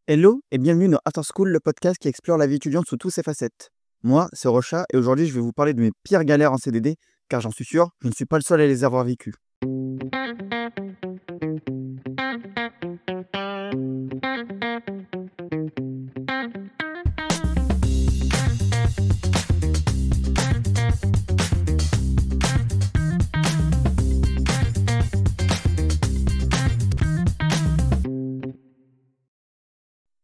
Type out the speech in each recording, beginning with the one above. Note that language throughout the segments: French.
Hello et bienvenue dans After School, le podcast qui explore la vie étudiante sous toutes ses facettes. Moi, c'est Rocha et aujourd'hui, je vais vous parler de mes pires galères en CDD, car j'en suis sûr, je ne suis pas le seul à les avoir vécues.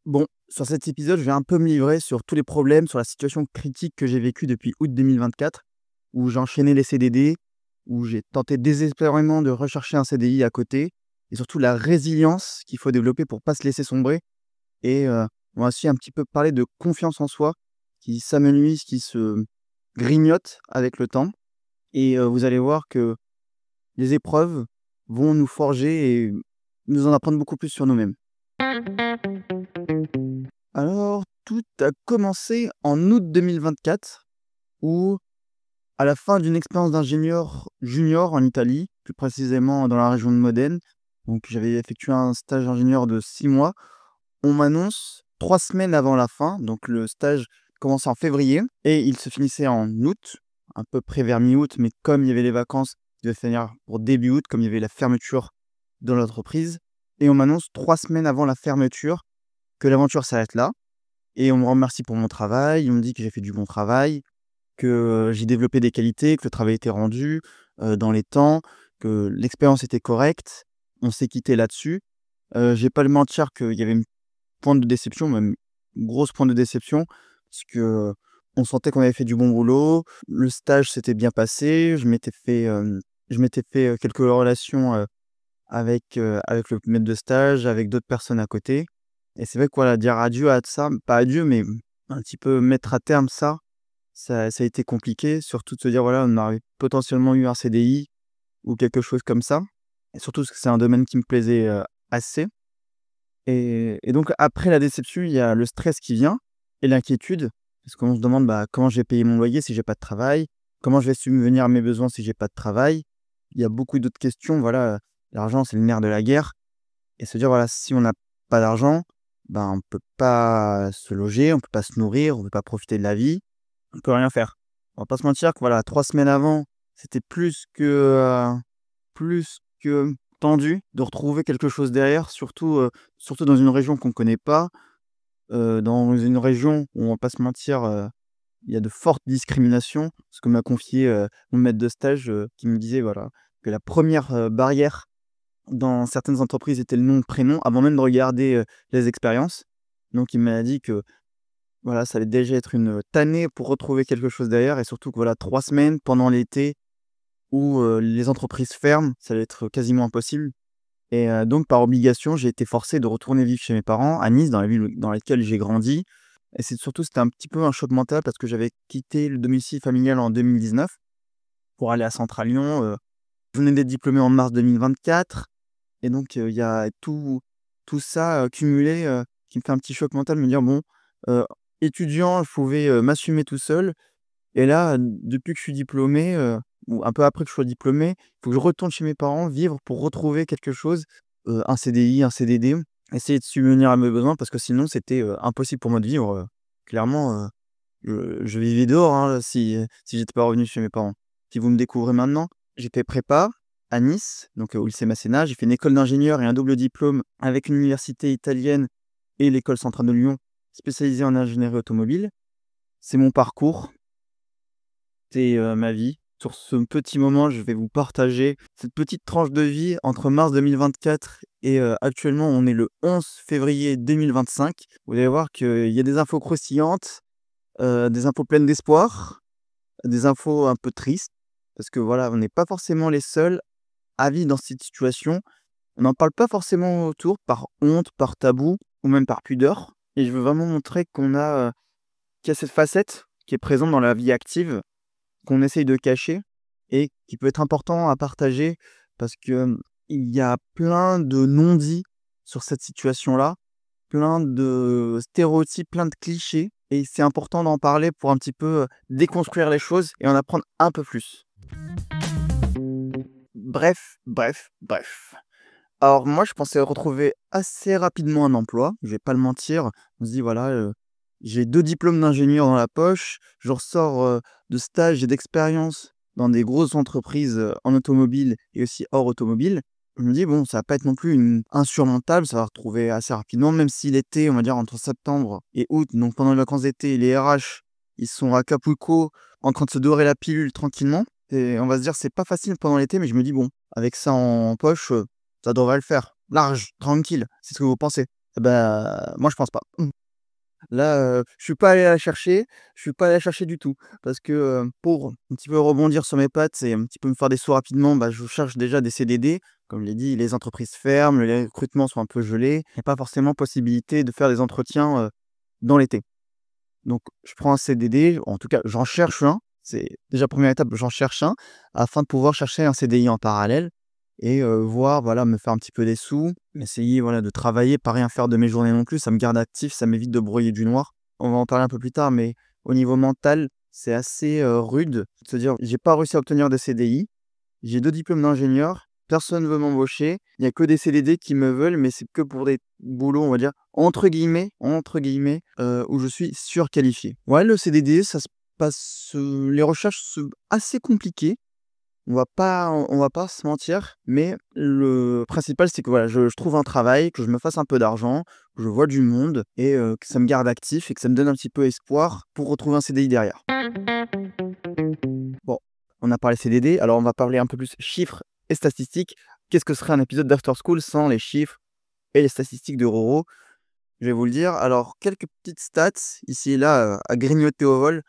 Bon, sur cet épisode, je vais un peu me livrer sur tous les problèmes, sur la situation critique que j'ai vécue depuis août 2024, où j'ai enchaîné les CDD, où j'ai tenté désespérément de rechercher un CDI à côté, et surtout la résilience qu'il faut développer pour pas se laisser sombrer. Et on va aussi un petit peu parler de confiance en soi, qui s'amenuise, qui se grignote avec le temps. Et vous allez voir que les épreuves vont nous forger et nous en apprendre beaucoup plus sur nous-mêmes. Alors, tout a commencé en août 2024 où, à la fin d'une expérience d'ingénieur junior en Italie, plus précisément dans la région de Modène, donc j'avais effectué un stage d'ingénieur de 6 mois, on m'annonce 3 semaines avant la fin, donc le stage commençait en février et il se finissait en août, à peu près vers mi-août, mais comme il y avait les vacances, il devait finir pour début août, comme il y avait la fermeture de l'entreprise. Et on m'annonce 3 semaines avant la fermeture que l'aventure s'arrête là. Et on me remercie pour mon travail, on me dit que j'ai fait du bon travail, que j'ai développé des qualités, que le travail était rendu dans les temps, que l'expérience était correcte. On s'est quitté là-dessus. Je vais pas le mentir qu'il y avait une pointe de déception, même une grosse pointe de déception, parce que on sentait qu'on avait fait du bon boulot. Le stage s'était bien passé. Je m'étais fait quelques relations avec le maître de stage, avec d'autres personnes à côté. Et c'est vrai que voilà, dire adieu à ça, pas adieu, mais un petit peu mettre à terme ça a été compliqué. Surtout de se dire, voilà, on aurait potentiellement eu un CDI ou quelque chose comme ça. Et surtout parce que c'est un domaine qui me plaisait assez. Et donc après la déception, il y a le stress qui vient et l'inquiétude, parce qu'on se demande, bah, comment je vais payer mon loyer si j'ai pas de travail? Comment je vais subvenir à mes besoins si j'ai pas de travail? Il y a beaucoup d'autres questions, voilà, l'argent, c'est le nerf de la guerre et se dire, voilà, si on n'a pas d'argent, ben, on peut pas se loger, on peut pas se nourrir, on peut pas profiter de la vie, on peut rien faire. On va pas se mentir que voilà, 3 semaines avant, c'était plus que tendu de retrouver quelque chose derrière, surtout dans une région qu'on connaît pas, dans une région où on va pas se mentir, il y a de fortes discriminations. Ce que m'a confié, mon maître de stage, qui me disait voilà, que la première barrière dans certaines entreprises était le nom, prénom, avant même de regarder, les expériences. Donc il m'a dit que voilà, ça allait déjà être une tannée pour retrouver quelque chose derrière et surtout que voilà, 3 semaines pendant l'été où, les entreprises ferment, ça allait être quasiment impossible. Et donc par obligation, j'ai été forcé de retourner vivre chez mes parents à Nice, dans la ville dans laquelle j'ai grandi. Et c'était un petit peu un choc mental parce que j'avais quitté le domicile familial en 2019 pour aller à Centralion, je venais d'être diplômé en mars 2024 et donc il y a tout ça, cumulé, qui me fait un petit choc mental, me dire: «Bon, heu, étudiant, je pouvais, m'assumer tout seul et là, depuis que je suis diplômé, ou un peu après que je sois diplômé, il faut que je retourne chez mes parents, vivre pour retrouver quelque chose, un CDI, un CDD, essayer de subvenir à mes besoins parce que sinon c'était, impossible pour moi de vivre, clairement, je vivais dehors, hein, si j'étais pas revenu chez mes parents. Si vous me découvrez maintenant, j'ai fait prépa à Nice, donc au lycée Masséna. J'ai fait une école d'ingénieur et un double diplôme avec une université italienne et l'école centrale de Lyon, spécialisée en ingénierie automobile. C'est mon parcours. C'est, ma vie. Sur ce petit moment, je vais vous partager cette petite tranche de vie entre mars 2024 et actuellement, on est le 11 février 2025. Vous allez voir qu'il y a des infos croustillantes, des infos pleines d'espoir, des infos un peu tristes parce que voilà, on n'est pas forcément les seuls à vivre dans cette situation. On n'en parle pas forcément autour par honte, par tabou ou même par pudeur et je veux vraiment montrer qu'il y a cette facette qui est présente dans la vie active qu'on essaye de cacher et qui peut être important à partager parce que, il y a plein de non-dits sur cette situation-là, plein de stéréotypes, plein de clichés et c'est important d'en parler pour un petit peu, déconstruire les choses et en apprendre un peu plus. Bref. Alors moi, je pensais retrouver assez rapidement un emploi, je vais pas le mentir. On se dit voilà, j'ai 2 diplômes d'ingénieur dans la poche, je ressors, de stages et d'expériences dans des grosses entreprises, en automobile et aussi hors automobile. Je me dis: «Bon, ça va pas être non plus une insurmontable, ça va retrouver assez rapidement», même si l'été, on va dire entre septembre et août, donc pendant les vacances d'été, les RH, ils sont à Acapulco en train de se dorer la pilule tranquillement et on va se dire: «C'est pas facile pendant l'été», mais je me dis: «Bon, avec ça en poche, ça devrait le faire. Large, tranquille». C'est ce que vous pensez? Eh bah, moi je pense pas. Là, je suis pas allé la chercher, je suis pas allé la chercher du tout. Parce que, pour un petit peu rebondir sur mes pattes et un petit peu me faire des sous rapidement, bah, je cherche déjà des CDD. Comme je l'ai dit, les entreprises ferment, les recrutements sont un peu gelés. Il y a pas forcément possibilité de faire des entretiens, dans l'été. Donc je prends un CDD, en tout cas j'en cherche un. C'est déjà première étape, j'en cherche un, afin de pouvoir chercher un CDI en parallèle et voir, voilà, me faire un petit peu des sous, essayer, voilà, de travailler, pas rien faire de mes journées non plus. Ça me garde actif, ça m'évite de broyer du noir. On va en parler un peu plus tard, mais au niveau mental, c'est assez, rude de se dire: «J'ai pas réussi à obtenir de CDI, j'ai 2 diplômes d'ingénieur, personne veut m'embaucher, il y a que des CDD qui me veulent, mais c'est que pour des boulots, on va dire, entre guillemets, où je suis surqualifié». Ouais, le CDD, ça se passe, les recherches sont assez compliquées, on va pas se mentir, mais le principal, c'est que, voilà, je trouve un travail, que je me fasse un peu d'argent, que je vois du monde et que ça me garde actif et que ça me donne un petit peu espoir pour retrouver un CDI derrière. Bon, on a parlé CDD, alors on va parler un peu plus chiffres et statistiques. Qu'est-ce que serait un épisode d'After School sans les chiffres et les statistiques de Roro? Je vais vous le dire. Alors, quelques petites stats ici et là, à grignoter au vol.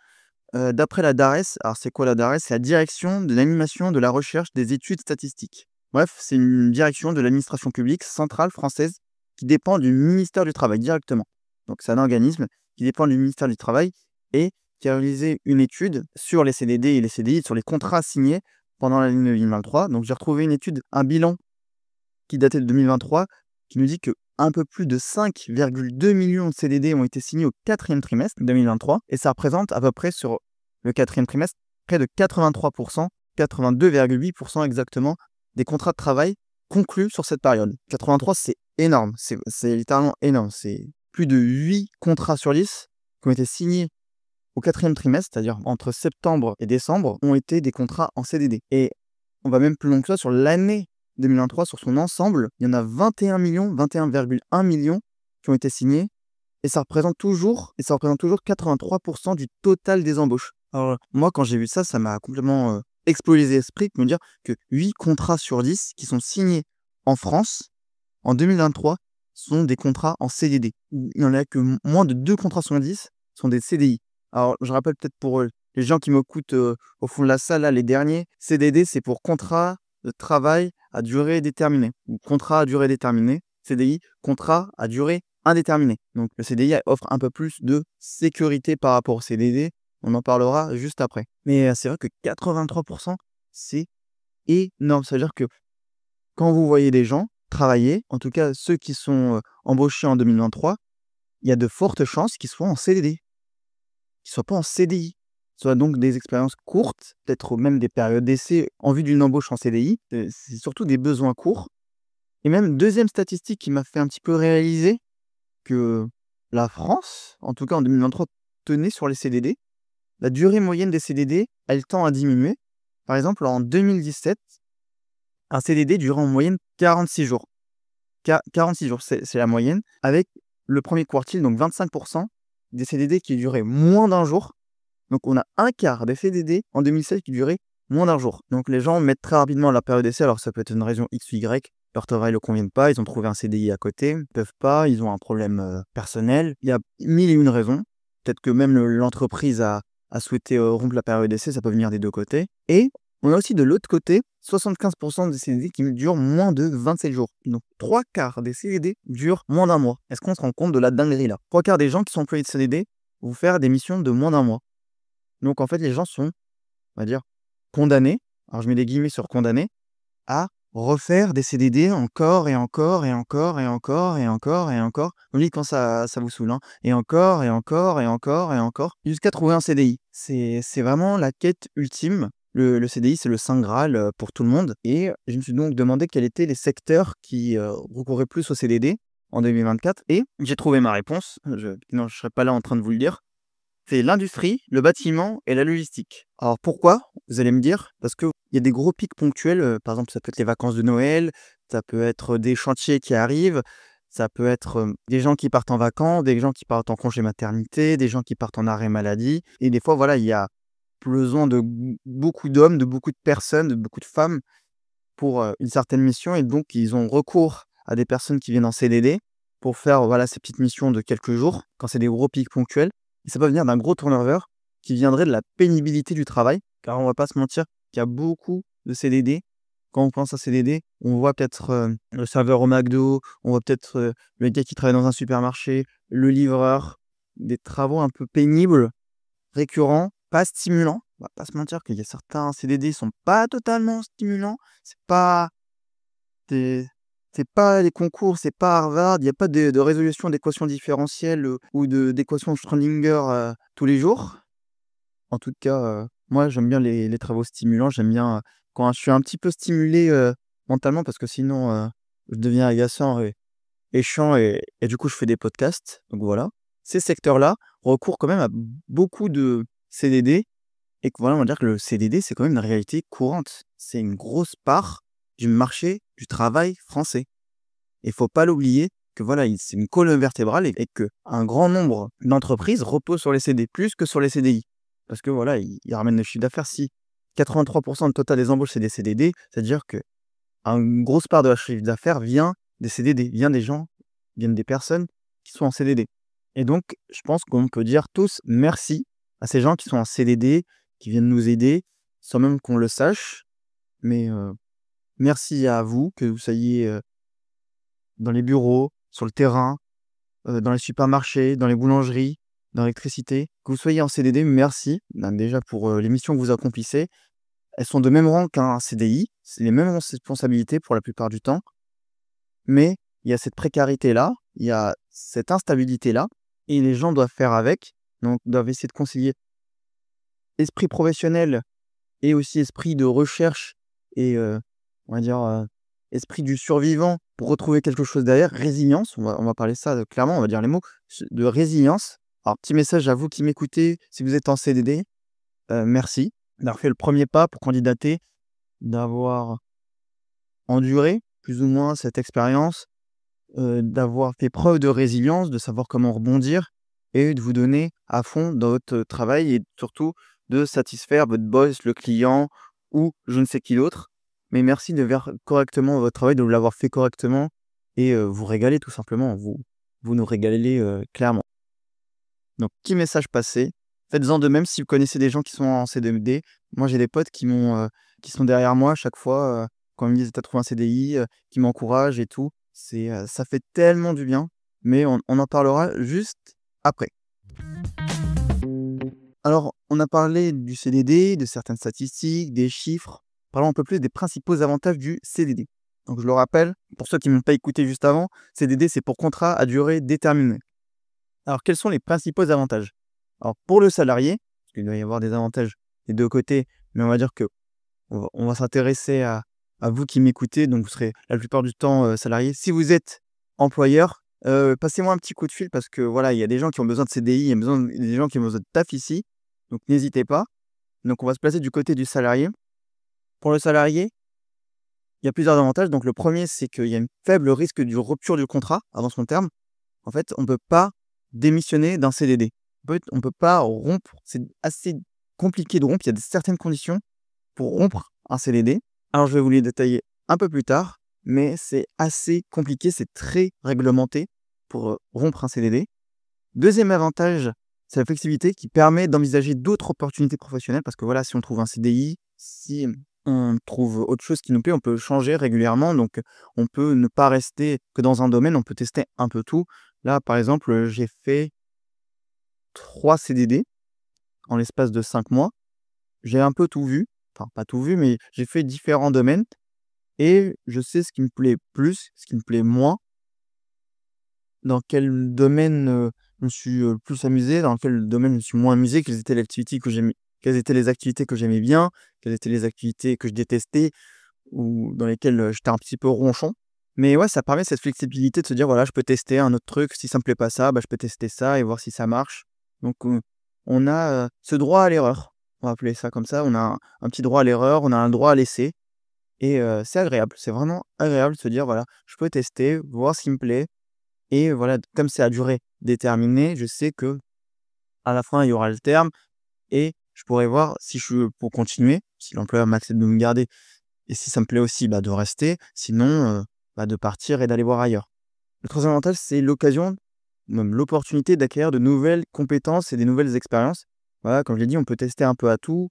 D'après la DARES, alors c'est quoi la DARES? C'est la Direction de l'animation, de la recherche, des études statistiques. Bref, c'est une direction de l'administration publique centrale française qui dépend du ministère du Travail directement. Donc c'est un organisme qui dépend du ministère du Travail et qui a réalisé une étude sur les CDD et les CDI, sur les contrats signés pendant l'année 2023. Donc j'ai retrouvé une étude, un bilan qui datait de 2023, qui nous dit que un peu plus de 5,2 millions de CDD ont été signés au quatrième trimestre 2023 et ça représente à peu près sur le quatrième trimestre près de 83%, 82,8% exactement des contrats de travail conclus sur cette période. 83, c'est énorme, c'est littéralement énorme. C'est plus de 8 contrats sur 10 qui ont été signés au quatrième trimestre, c'est-à-dire entre septembre et décembre, ont été des contrats en CDD. Et on va même plus loin que ça, sur l'année 2023, sur son ensemble, il y en a 21 millions, 21,1 millions qui ont été signés et ça représente toujours 83% du total des embauches. Alors moi, quand j'ai vu ça, ça m'a complètement, explosé l'esprit de me dire que 8 contrats sur 10 qui sont signés en France, en 2023, sont des contrats en CDD. Il n'y en a que moins de 2 contrats sur 10 sont des CDI. Alors je rappelle peut-être pour, les gens qui m'écoutent, au fond de la salle là, les derniers, CDD c'est pour contrat de travail à durée déterminée ou contrat à durée déterminée. CDI, contrat à durée indéterminée. Donc le CDI offre un peu plus de sécurité par rapport au CDD. On en parlera juste après. Mais, c'est vrai que 83%, c'est énorme. Ça veut dire que quand vous voyez des gens travailler, en tout cas ceux qui sont, embauchés en 2023, il y a de fortes chances qu'ils soient en CDD, qu'ils soient pas en CDI. Soit donc des expériences courtes, peut-être même des périodes d'essai en vue d'une embauche en CDI. C'est surtout des besoins courts et même deuxième statistique qui m'a fait un petit peu réaliser que la France, en tout cas en 2023, tenait sur les CDD. La durée moyenne des CDD, elle tend à diminuer. Par exemple, en 2017, un CDD durait en moyenne 46 jours. 46 jours, c'est la moyenne, avec le premier quartile, donc 25% des CDD qui duraient moins d'un jour. Donc on a un quart des CDD en 2016 qui duraient moins d'un jour. Donc les gens mettent très rapidement la période d'essai, alors ça peut être une raison X ou Y, leur travail ne le convient pas, ils ont trouvé un CDI à côté, ils peuvent pas, ils ont un problème personnel. Il y a mille et une raisons. Peut-être que même l'entreprise a souhaité rompre la période d'essai, ça peut venir des deux côtés. Et on a aussi de l'autre côté 75% des CDD qui durent moins de 27 jours. Donc 3 quarts des CDD durent moins d'un mois. Est-ce qu'on se rend compte de la dinguerie là? 3 quarts des gens qui sont employés de CDD vont faire des missions de moins d'un mois. Donc en fait, les gens sont, on va dire, condamnés, alors je mets des guillemets sur condamnés, à refaire des CDD encore et encore et encore et encore et encore et encore. Vous me dites quand ça vous saoule, hein, et encore et encore et encore et encore, jusqu'à trouver un CDI. C'est vraiment la quête ultime Le CDI, c'est le saint graal, pour tout le monde et je me suis donc demandé quels étaient les secteurs qui, recouraient plus au CDD en 2024 et j'ai trouvé ma réponse. Sinon je serais pas là en train de vous le dire. C'est l'industrie, le bâtiment et la logistique. Alors pourquoi? Vous allez me dire, parce qu'il y a des gros pics ponctuels, par exemple, ça peut être les vacances de Noël, ça peut être des chantiers qui arrivent, ça peut être, des gens qui partent en vacances, des gens qui partent en congé maternité, des gens qui partent en arrêt maladie et des fois, voilà, il y a besoin de beaucoup d'hommes, de beaucoup de personnes, de beaucoup de femmes pour, une certaine mission et donc ils ont recours à des personnes qui viennent en CDD pour faire, voilà, ces petites missions de quelques jours, quand c'est des gros pics ponctuels et ça peut venir d'un gros turnover qui viendrait de la pénibilité du travail. Car on va pas se mentir qu'il y a beaucoup de CDD. Quand on pense à CDD, on voit peut-être, le serveur au McDo, on voit peut-être, le gars qui travaille dans un supermarché, le livreur, des travaux un peu pénibles, récurrents, pas stimulants. On va pas se mentir qu'il y a certains CDD sont pas totalement stimulants. C'est pas des c'est pas les concours, c'est pas Harvard, il y a pas de résolution d'équations différentielles, ou d'équations de Schrödinger, tous les jours. En tout cas, moi j'aime bien les travaux stimulants, j'aime bien, quand je suis un petit peu stimulé, mentalement parce que sinon, je deviens agaçant et chiant et du coup je fais des podcasts, donc voilà. Ces secteurs-là recourent quand même à beaucoup de CDD et que voilà, on va dire que le CDD, c'est quand même une réalité courante. C'est une grosse part du marché du travail français. Et faut pas l'oublier que voilà, c'est une colonne vertébrale et qu'un grand nombre d'entreprises reposent sur les CD, plus que sur les CDI. Parce que voilà, ils ramènent le chiffre d'affaires. Si 83 du total des embauches, c'est des CDD, c'est-à-dire que une grosse part de leur chiffre d'affaires vient des CDD, vient des gens, viennent des personnes qui sont en CDD. Et donc, je pense qu'on peut dire tous merci à ces gens qui sont en CDD, qui viennent nous aider, sans même qu'on le sache. Mais merci à vous, que vous soyez dans les bureaux, sur le terrain, dans les supermarchés, dans les boulangeries, dans l'électricité. Que vous soyez en CDD, merci, ben, déjà pour, les missions que vous accomplissez. Elles sont de même rang qu'un CDI, c'est les mêmes responsabilités pour la plupart du temps, mais il y a cette précarité-là, il y a cette instabilité-là et les gens doivent faire avec, donc doivent essayer de concilier esprit professionnel et aussi esprit de recherche et on va dire, esprit du survivant pour retrouver quelque chose derrière. Résilience, on va parler ça, clairement, on va dire les mots de résilience. Alors petit message à vous qui m'écoutez, si vous êtes en CDD, merci d'avoir fait le premier pas pour candidater, d'avoir enduré plus ou moins cette expérience, d'avoir fait preuve de résilience, de savoir comment rebondir et de vous donner à fond dans votre travail et surtout de satisfaire votre boss, le client ou je ne sais qui d'autre. Mais merci de faire correctement votre travail, de l'avoir fait correctement et vous régaler tout simplement. Vous nous régalez, clairement. Donc petit message passé, faites-en de même si vous connaissez des gens qui sont en CDD. Moi, j'ai des potes qui sont derrière moi à chaque fois, quand ils me disent: «Tu as trouvé un CDI», qui m'encouragent et tout. Ça fait tellement du bien, mais on en parlera juste après. Alors, on a parlé du CDD, de certaines statistiques, des chiffres. Parlons un peu plus des principaux avantages du CDD. Donc je le rappelle, pour ceux qui ne m'ont pas écouté juste avant, CDD, c'est pour contrat à durée déterminée. Alors, quels sont les principaux avantages? Alors, pour le salarié, parce qu'il doit y avoir des avantages des 2 côtés, mais on va dire que on va s'intéresser à vous qui m'écoutez, donc vous serez la plupart du temps, salarié. Si vous êtes employeur, passez-moi un petit coup de fil parce que voilà, il y a des gens qui ont besoin de CDI, il y a des gens qui ont besoin de taf ici, donc n'hésitez pas. Donc on va se placer du côté du salarié. Pour le salarié, il y a plusieurs avantages. Donc le premier, c'est qu'il y a un faible risque de rupture du contrat avant son terme. En fait, on ne peut pas démissionner d'un CDD. On peut pas rompre, c'est assez compliqué de rompre, il y a certaines conditions pour rompre un CDD. Alors je vais vous les détailler un peu plus tard, mais c'est assez compliqué, c'est très réglementé pour, rompre un CDD. Deuxième avantage, c'est la flexibilité qui permet d'envisager d'autres opportunités professionnelles parce que voilà, si on trouve un CDI, si on trouve autre chose qui nous plaît, on peut changer régulièrement, donc on peut ne pas rester que dans un domaine, on peut tester un peu tout. Là, par exemple, j'ai fait 3 CDD en l'espace de 5 mois. J'ai un peu tout vu, enfin pas tout vu, mais j'ai fait différents domaines et je sais ce qui me plaît plus, ce qui me plaît moins, dans quel domaine, je me suis, plus amusé, dans quel domaine je me suis moins amusé, quelles étaient les activités que quelles étaient les activités que j'aimais bien, quelles étaient les activités que je détestais ou dans lesquelles, j'étais un petit peu ronchon. Mais ouais, ça permet cette flexibilité de se dire: «Voilà, je peux tester un autre truc. Si ça me plaît pas ça, bah, je peux tester ça et voir si ça marche». Donc on a, ce droit à l'erreur. On va appeler ça comme ça. On a un petit droit à l'erreur, on a un droit à l'essai et c'est agréable. C'est vraiment agréable de se dire: «Voilà, je peux tester, voir ce qui me plaît» et voilà, comme c'est à durée déterminée, je sais que à la fin, il y aura le terme et je pourrai voir si je suis pour continuer, si l'employeur m'accepte de me garder et si ça me plaît aussi, bah, de rester, sinon, bah, de partir et d'aller voir ailleurs. Le troisième avantage, c'est l'occasion, même l'opportunité d'acquérir de nouvelles compétences et des nouvelles expériences. Voilà, comme je l'ai dit, on peut tester un peu à tout,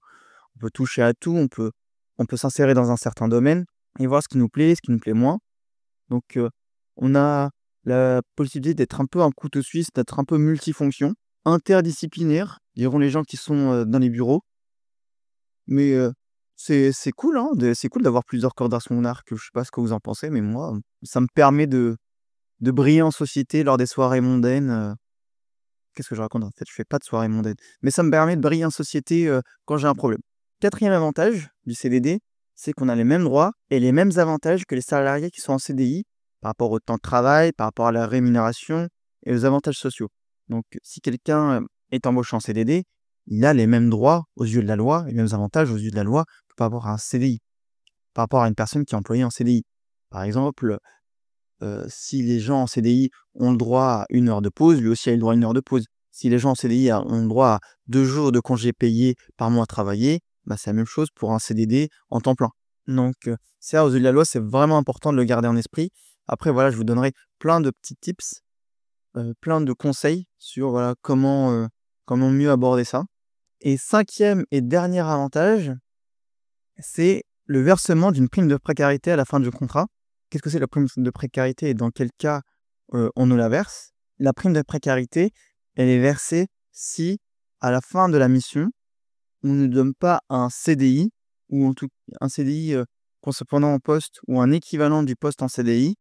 on peut toucher à tout, on peut s'insérer dans un certain domaine et voir ce qui nous plaît, ce qui nous plaît moins. Donc, on a la possibilité d'être un peu un couteau suisse, d'être un peu multifonction, interdisciplinaire, diront les gens qui sont, dans les bureaux. Mais, c'est cool, hein, c'est cool d'avoir plusieurs cordes à son arc. Je sais pas ce que vous en pensez, mais moi, ça me permet de briller en société lors des soirées mondaines, qu'est-ce que je raconte? En fait, je fais pas de soirées mondaines, mais ça me permet de briller en société, quand j'ai un problème. Quatrième avantage du CDD, c'est qu'on a les mêmes droits et les mêmes avantages que les salariés qui sont en CDI, par rapport au temps de travail, par rapport à la rémunération et aux avantages sociaux. Donc si quelqu'un, est embauché en CDD, il a les mêmes droits aux yeux de la loi, les mêmes avantages aux yeux de la loi que par rapport à un CDI, par rapport à une personne qui est employée en CDI. Par exemple, si les gens en CDI ont le droit à 1 heure de pause, lui aussi a le droit à 1 heure de pause. Si les gens en CDI ont le droit à 2 jours de congés payés par mois travaillé, bah, c'est la même chose pour un CDD en temps plein. Donc, ça, aux yeux de la loi, c'est vraiment important de le garder en esprit. Après, voilà, je vous donnerai plein de petits tips, plein de conseils sur, voilà, comment mieux aborder ça. Et cinquième et dernier avantage, c'est le versement d'une prime de précarité à la fin du contrat. Qu'est-ce que c'est la prime de précarité et dans quel cas, on nous la verse? La prime de précarité, elle est versée si, à la fin de la mission, on ne donne pas un CDI ou en tout un CDI, correspondant au poste ou un équivalent du poste en CDI.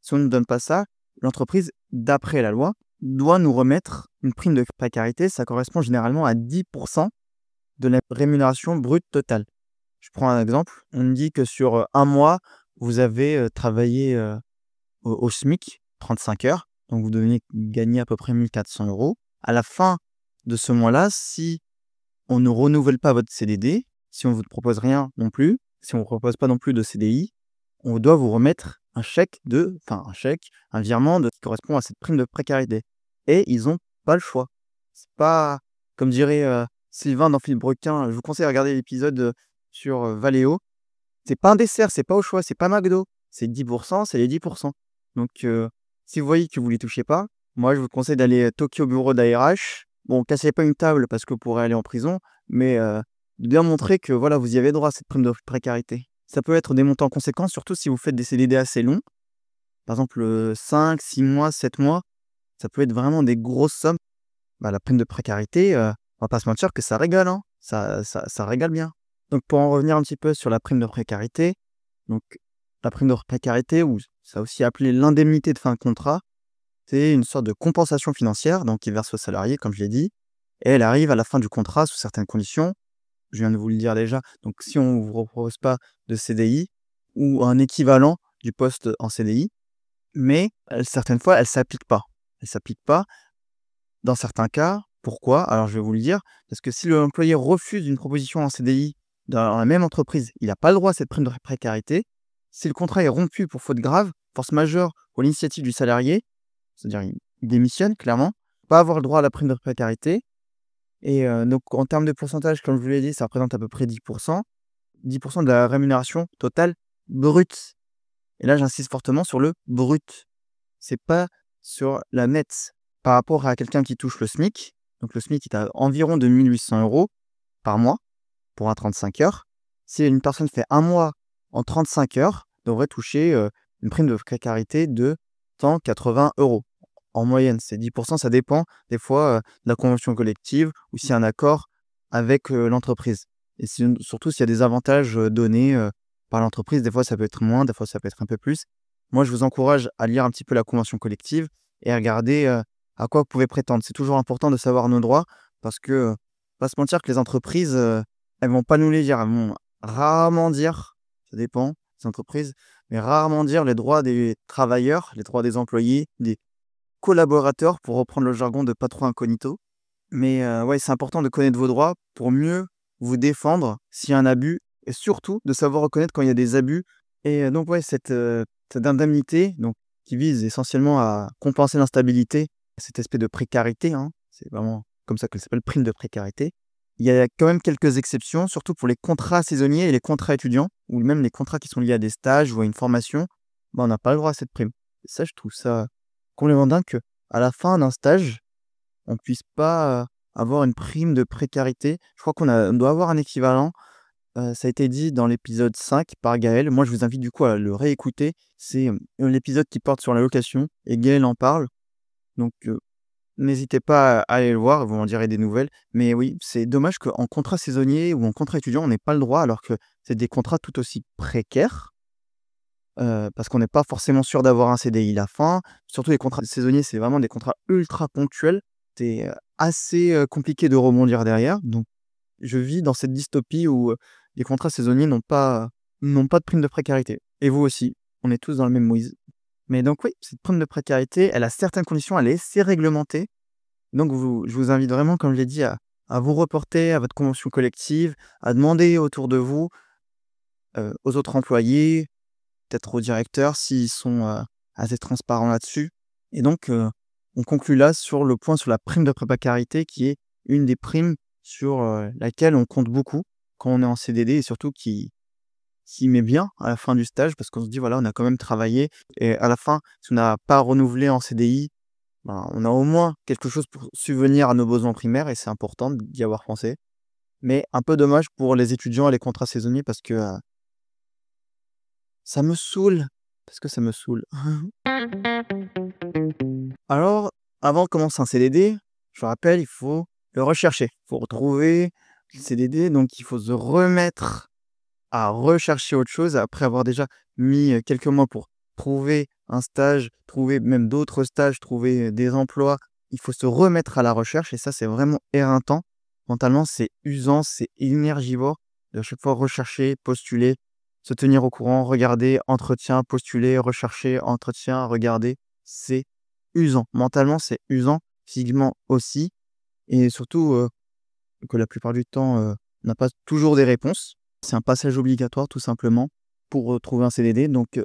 Si on ne nous donne pas ça, l'entreprise, d'après la loi, doit nous remettre une prime de précarité. Ça correspond généralement à 10 de la rémunération brute totale. Je prends un exemple. On me dit que sur, 1 mois, vous avez, travaillé, au SMIC, 35 heures, donc vous devez gagner à peu près 1 400 €. À la fin de ce mois-là, si on ne renouvelle pas votre CDD, si on ne vous propose rien non plus, si on ne vous propose pas non plus de CDI, on doit vous remettre un virement qui correspond à cette prime de précarité et ils ont pas le choix. C'est pas comme dirait, Sylvain dans Philippe Requin, je vous conseille de regarder l'épisode, sur, Valeo. C'est pas un dessert, c'est pas au choix, c'est pas McDo, c'est 10 c'est les 10. Donc si vous voyez que vous les touchez pas, moi je vous conseille d'aller, toquer au bureau d'ARH. Bon, cassez pas une table parce que vous pourrez aller en prison, mais de bien montrer que voilà, vous y avez droit à cette prime de précarité. Ça peut être des montants conséquents, surtout si vous faites des CDD assez longs. Par exemple, 5, 6 mois, 7 mois, ça peut être vraiment des grosses sommes. Bah, la prime de précarité, on va pas se mentir que ça régale, hein. Ça régale bien. Donc pour en revenir un petit peu sur la prime de précarité, donc la prime de précarité ou ça aussi appelé l'indemnité de fin de contrat, c'est une sorte de compensation financière, donc qui verse aux salariés comme je l'ai dit et elle arrive à la fin du contrat sous certaines conditions. Je viens de vous le dire déjà, donc si on ne vous propose pas de CDI ou un équivalent du poste en CDI, mais certaines fois, elle s'applique pas. Elle s'applique pas dans certains cas. Pourquoi? Alors je vais vous le dire, parce que si l'employé refuse une proposition en CDI dans la même entreprise, il n'a pas le droit à cette prime de précarité. Si le contrat est rompu pour faute grave, force majeure ou l'initiative du salarié, c'est-à-dire il démissionne clairement, il va avoir le droit à la prime de précarité et donc en termes de pourcentage, comme je vous l'ai dit, ça représente à peu près 10 10 de la rémunération totale brute et là, j'insiste fortement sur le brut. C'est pas sur la nette. Par rapport à quelqu'un qui touche le SMIC, donc le SMIC est à environ de 1 800 € par mois pour un 35 heures. Si une personne fait 1 mois en 35 heures, devrait toucher, une prime de précarité de 180 €. En moyenne, c'est 10 ça dépend des fois, de la convention collective ou s'il y a un accord avec, l'entreprise et surtout s'il y a des avantages, donnés, par l'entreprise. Des fois, ça peut être moins, des fois, ça peut être un peu plus. Moi, je vous encourage à lire un petit peu la convention collective et à regarder, à quoi vous pouvez prétendre. C'est toujours important de savoir nos droits parce que, pas se mentir que les entreprises, elles vont pas nous les dire. Elles vont rarement dire, ça dépend des entreprises, mais rarement dire les droits des travailleurs, les droits des employés, des collaborateurs, pour reprendre le jargon de Patron Incognito. Mais ouais, c'est important de connaître vos droits pour mieux vous défendre s'il y a un abus et surtout de savoir reconnaître quand il y a des abus et donc ouais, cette indemnité donc qui vise essentiellement à compenser l'instabilité, cet aspect de précarité, hein, c'est vraiment comme ça qu'elle s'appelle, prime de précarité. Il y a quand même quelques exceptions, surtout pour les contrats saisonniers et les contrats étudiants ou même les contrats qui sont liés à des stages ou à une formation, bah, on n'a pas le droit à cette prime. Et ça, je trouve ça complètement dingue qu'à la fin d'un stage, on puisse pas, avoir une prime de précarité. Je crois on doit avoir un équivalent, ça a été dit dans l'épisode 5 par Gaël. Moi, je vous invite du coup à le réécouter. C'est, l'épisode qui porte sur la location et Gaël en parle. Donc, n'hésitez pas à aller le voir, vous m'en direz des nouvelles. Mais oui, c'est dommage qu'en contrat saisonnier ou en contrat étudiant, on n'ait pas le droit alors que c'est des contrats tout aussi précaires, parce qu'on n'est pas forcément sûr d'avoir un CDI la fin. Surtout les contrats saisonniers, c'est vraiment des contrats ultra ponctuels. C'est, assez, compliqué de rebondir derrière. Donc je vis dans cette dystopie où, les contrats saisonniers n'ont pas de prime de précarité et vous aussi. On est tous dans le même moise. Mais donc oui, cette prime de précarité, elle a certaines conditions, elle est assez réglementée. Donc je vous invite vraiment, comme je l'ai dit, à vous reporter à votre convention collective, à demander autour de vous, aux autres employés, peut-être aux directeurs s'ils sont, assez transparents là-dessus. Et donc, on conclut là sur le point sur la prime de précarité qui est une des primes sur, laquelle on compte beaucoup quand on est en CDD et surtout qui met bien à la fin du stage parce qu'on se dit: «Voilà, on a quand même travaillé» et à la fin, si on n'a pas renouvelé en CDI, ben, on a au moins quelque chose pour subvenir à nos besoins primaires et c'est important d'y avoir pensé. Mais un peu dommage pour les étudiants et les contrats saisonniers parce que, ça me saoule, parce que ça me saoule. Alors, avant de commencer un CDD, je rappelle, il faut le rechercher. Il faut retrouver le CDD, donc il faut se remettre à rechercher autre chose après avoir déjà mis, quelques mois pour trouver un stage, trouver même d'autres stages, trouver, des emplois. Il faut se remettre à la recherche et ça, c'est vraiment éreintant. Mentalement, c'est usant, c'est énergivore de à chaque fois rechercher, postuler, se tenir au courant, regarder, entretien, postuler, rechercher, entretien, regarder. C'est usant. Mentalement, c'est usant, physiquement aussi et surtout, que la plupart du temps, on n'a pas toujours des réponses. C'est un passage obligatoire tout simplement pour, trouver un CDD donc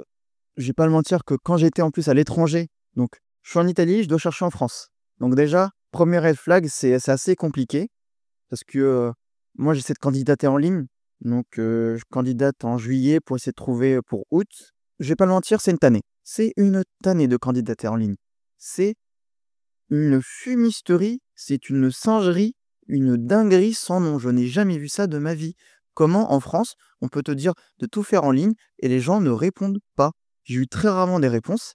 je vais pas le mentir que quand j'étais en plus à l'étranger, donc je suis en Italie, je dois chercher en France. Donc déjà, premier red flag, c'est assez compliqué parce que, moi j'essaie de candidater en ligne, donc je candidate en juillet pour essayer de trouver, pour août. Je vais pas le mentir, c'est une tannée. C'est une tannée de candidater en ligne. C'est une fumisterie, c'est une singerie, une dinguerie sans nom. Je n'ai jamais vu ça de ma vie. Comment en France, on peut te dire de tout faire en ligne et les gens ne répondent pas? J'ai eu très rarement des réponses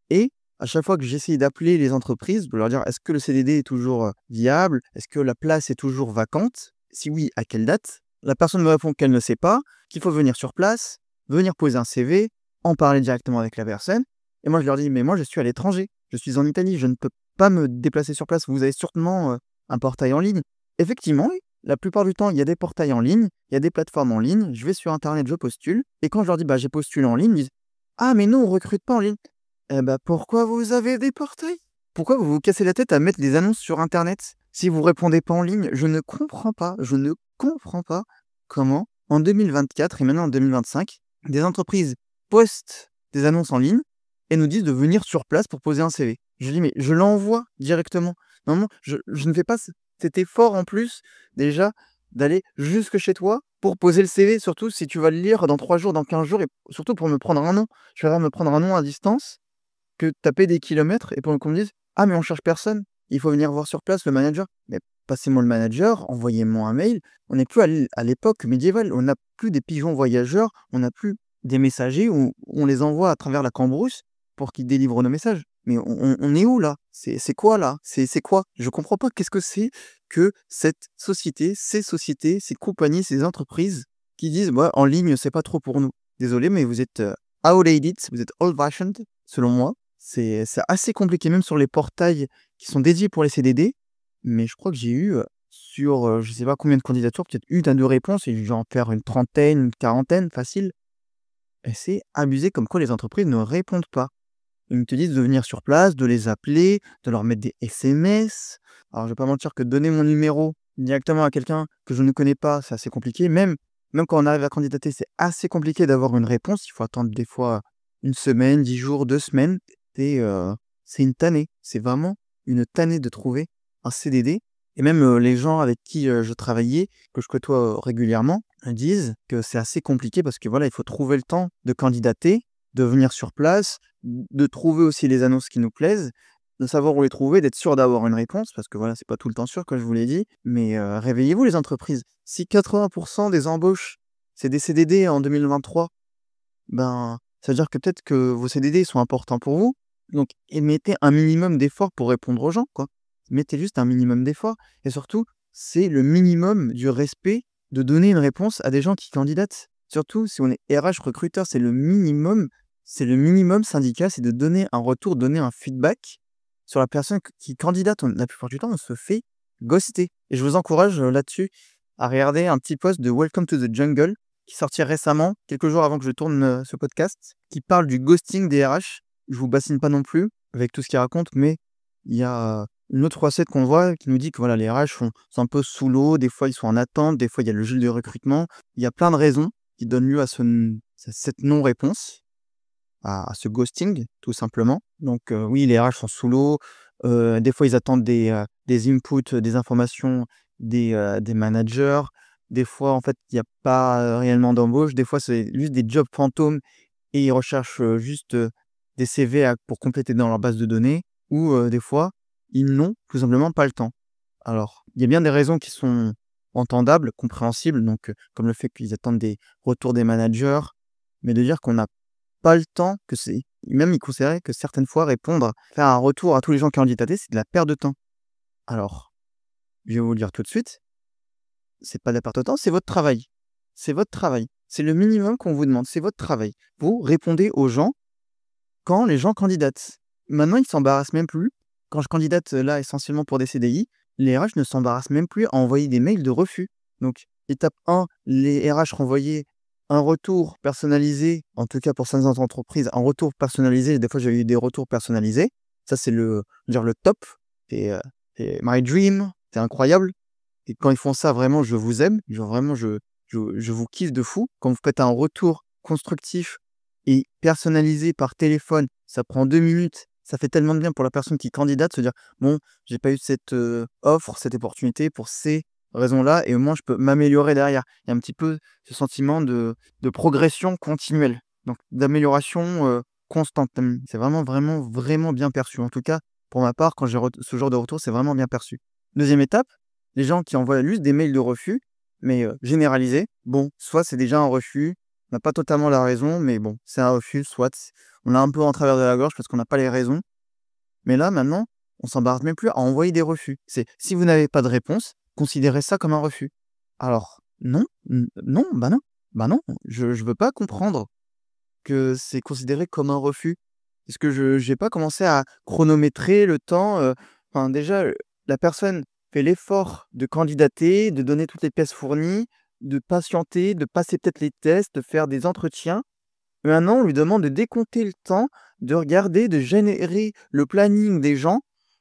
et à chaque fois que j'essaye d'appeler les entreprises, de leur dire: «Est-ce que le CDD est toujours, viable? Est-ce que la place est toujours vacante? Si oui, à quelle date?» La personne me répond qu'elle ne sait pas, qu'il faut venir sur place, venir poser un CV, en parler directement avec la personne et moi je leur dis: «Mais moi je suis à l'étranger, je suis en Italie, je ne peux pas me déplacer sur place. Vous avez sûrement, un portail en ligne?» Effectivement, oui, la plupart du temps, il y a des portails en ligne, il y a des plateformes en ligne, je vais sur internet, je postule et quand je leur dis: «Bah, j'ai postulé en ligne», ils disent: «Ah mais nous on recrute pas en ligne». Eh bah, pourquoi vous avez des portails? Pourquoi vous vous cassez la tête à mettre des annonces sur internet si vous répondez pas en ligne? Je ne comprends pas comment en 2024 et maintenant en 2025, des entreprises postent des annonces en ligne et nous disent de venir sur place pour poser un CV. Je dis: «Mais je l'envoie directement». Normalement, je ne fais pas cet effort en plus, déjà, d'aller jusque chez toi pour poser le CV, surtout si tu vas le lire dans 3 jours, dans 15 jours et surtout pour me prendre un nom. Je préfère me prendre un nom à distance que taper des kilomètres et pour qu'on me dise: «Ah mais on cherche personne, il faut venir voir sur place le manager». Mais passez-moi le manager, envoyez-moi un mail. On n'est plus à l'époque médiévale, on n'a plus des pigeons voyageurs, on n'a plus des messagers où on les envoie à travers la cambrousse pour qu'ils délivrent nos messages. Mais on est où là? C'est quoi là? C'est quoi? Je comprends pas qu'est-ce que c'est que cette société, ces sociétés, ces compagnies, ces entreprises qui disent: «Bah, en ligne, c'est pas trop pour nous». Désolé mais vous êtes, outdated, vous êtes old fashioned selon moi. C'est assez compliqué même sur les portails qui sont dédiés pour les CDD, mais je crois que j'ai eu, sur, je sais pas combien de candidatures, peut-être 1 à 2 réponses et je vais en faire une trentaine, une quarantaine facile et c'est abusé comme quoi les entreprises ne répondent pas. Ils te disent de venir sur place, de les appeler, de leur mettre des SMS. Alors je vais pas mentir que donner mon numéro directement à quelqu'un que je ne connais pas, c'est assez compliqué. Même quand on arrive à candidater, c'est assez compliqué d'avoir une réponse. Il faut attendre des fois 1 semaine, 10 jours, 2 semaines et c'est une tannée. C'est vraiment une tannée de trouver un CDD et même, les gens avec qui, je travaillais, que je côtoie, régulièrement, disent que c'est assez compliqué parce que voilà, il faut trouver le temps de candidater, de venir sur place, de trouver aussi les annonces qui nous plaisent, de savoir où les trouver, d'être sûr d'avoir une réponse parce que voilà, c'est pas tout le temps sûr comme je vous l'ai dit. Mais, réveillez-vous les entreprises. Si 80 des embauches, c'est des CDD en 2023, ben, ça veut dire que peut-être que vos CDD sont importants pour vous. Donc mettez un minimum d'efforts pour répondre aux gens, quoi. Mettez juste un minimum d'efforts et surtout, c'est le minimum du respect de donner une réponse à des gens qui candidatent. Surtout si on est RH recruteur, c'est le minimum syndical, c'est de donner un retour, donner un feedback sur la personne qui candidate. La plupart du temps, on se fait ghoster et je vous encourage, là-dessus à regarder un petit post de Welcome to the Jungle qui sortit récemment, quelques jours avant que je tourne, ce podcast, qui parle du ghosting des RH. Je vous bassine pas non plus avec tout ce qu'il raconte, mais il y a une autre facette qu'on voit qui nous dit que voilà, les RH sont un peu sous l'eau, des fois ils sont en attente, des fois il y a le jeu de recrutement. Il y a plein de raisons qui donnent lieu à cette non-réponse, à ce ghosting, tout simplement. Donc oui, les RH sont sous l'eau, des fois ils attendent des inputs, des informations des managers. Des fois, en fait, il y a pas, réellement d'embauche. Des fois, c'est juste des jobs fantômes et ils recherchent, juste, des CV pour compléter dans leur base de données ou, des fois, ils n'ont tout simplement pas le temps. Alors, il y a bien des raisons qui sont entendables, compréhensibles, donc, comme le fait qu'ils attendent des retours des managers, mais de dire qu'on n'a pas le temps, que c'est même ils considéraient que certaines fois répondre, faire un retour à tous les gens qui ont candidaté, c'est de la perte de temps. Alors, je vais vous le dire tout de suite, c'est pas de la perte de temps, c'est votre travail. C'est votre travail. C'est le minimum qu'on vous demande, c'est votre travail. Vous répondez aux gens quand les gens candidatent. Maintenant, ils s'embarrassent même plus. Quand je candidate, là, essentiellement pour des CDI, les RH ne s'embarrassent même plus à envoyer des mails de refus. Donc, étape 1, les RH renvoyaient un retour personnalisé, en tout cas pour certaines entreprises, un retour personnalisé. Des fois, j'ai eu des retours personnalisés. Ça, c'est le top. C'est my dream, c'est incroyable. Et quand ils font ça, vraiment, je vous aime. Genre vraiment, je vous kiffe de fou. Quand vous faites un retour constructif et personnalisé par téléphone, ça prend 2 minutes. Ça fait tellement de bien pour la personne qui candidate, se dire: «Bon, j'ai pas eu cette, offre, cette opportunité pour ces raisons-là et au moins je peux m'améliorer derrière». Il y a un petit peu ce sentiment de progression continuelle, donc d'amélioration, constante. C'est vraiment, vraiment, vraiment bien perçu. En tout cas, pour ma part, quand j'ai ce genre de retour, c'est vraiment bien perçu. Deuxième étape, les gens qui envoient juste des mails de refus, mais généralisés. Bon, soit c'est déjà un refus, on n'a pas totalement la raison, mais bon, c'est un refus, soit on a un peu en travers de la gorge parce qu'on n'a pas les raisons. Mais là, maintenant, on s'embarrasse même plus à envoyer des refus. C'est si vous n'avez pas de réponse, considérez ça comme un refus. Alors non, non, bah non, je veux pas comprendre que c'est considéré comme un refus. Est-ce que je j'ai pas commencé à chronométrer le temps, enfin déjà, la personne fait l'effort de candidater, de donner toutes les pièces fournies, de patienter, de passer peut-être les tests, de faire des entretiens. Maintenant, on lui demande de décompter le temps, de regarder, de générer le planning des gens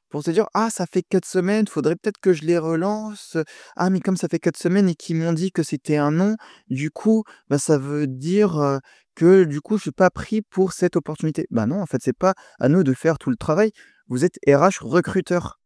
pour se dire: «Ah, ça fait 4 semaines, faudrait peut-être que je les relance. Ah, mais comme ça fait 4 semaines et qu'ils m'ont dit que c'était un non, du coup, bah, ça veut dire, que du coup, je suis pas pris pour cette opportunité». Bah, non, en fait, c'est pas à nous de faire tout le travail. Vous êtes RH recruteur,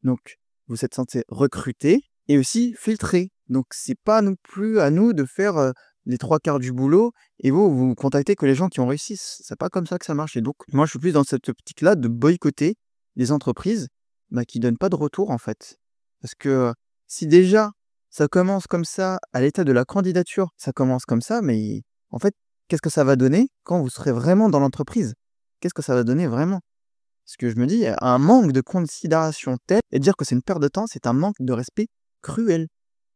donc vous êtes censé recruter et aussi filtrer. Donc c'est pas non plus à nous de faire, les 3 quarts du boulot et vous contactez que les gens qui ont réussi. C'est pas comme ça que ça marche et donc moi, je suis plus dans cette optique-là de boycotter les entreprises, bah, qui donnent pas de retour, en fait. Parce que, si déjà ça commence comme ça, à l'état de la candidature, ça commence comme ça, mais en fait, qu'est-ce que ça va donner quand vous serez vraiment dans l'entreprise? Qu'est-ce que ça va donner vraiment? Parce que je me dis, il y a un manque de considération tel et dire que c'est une perte de temps, c'est un manque de respect cruel.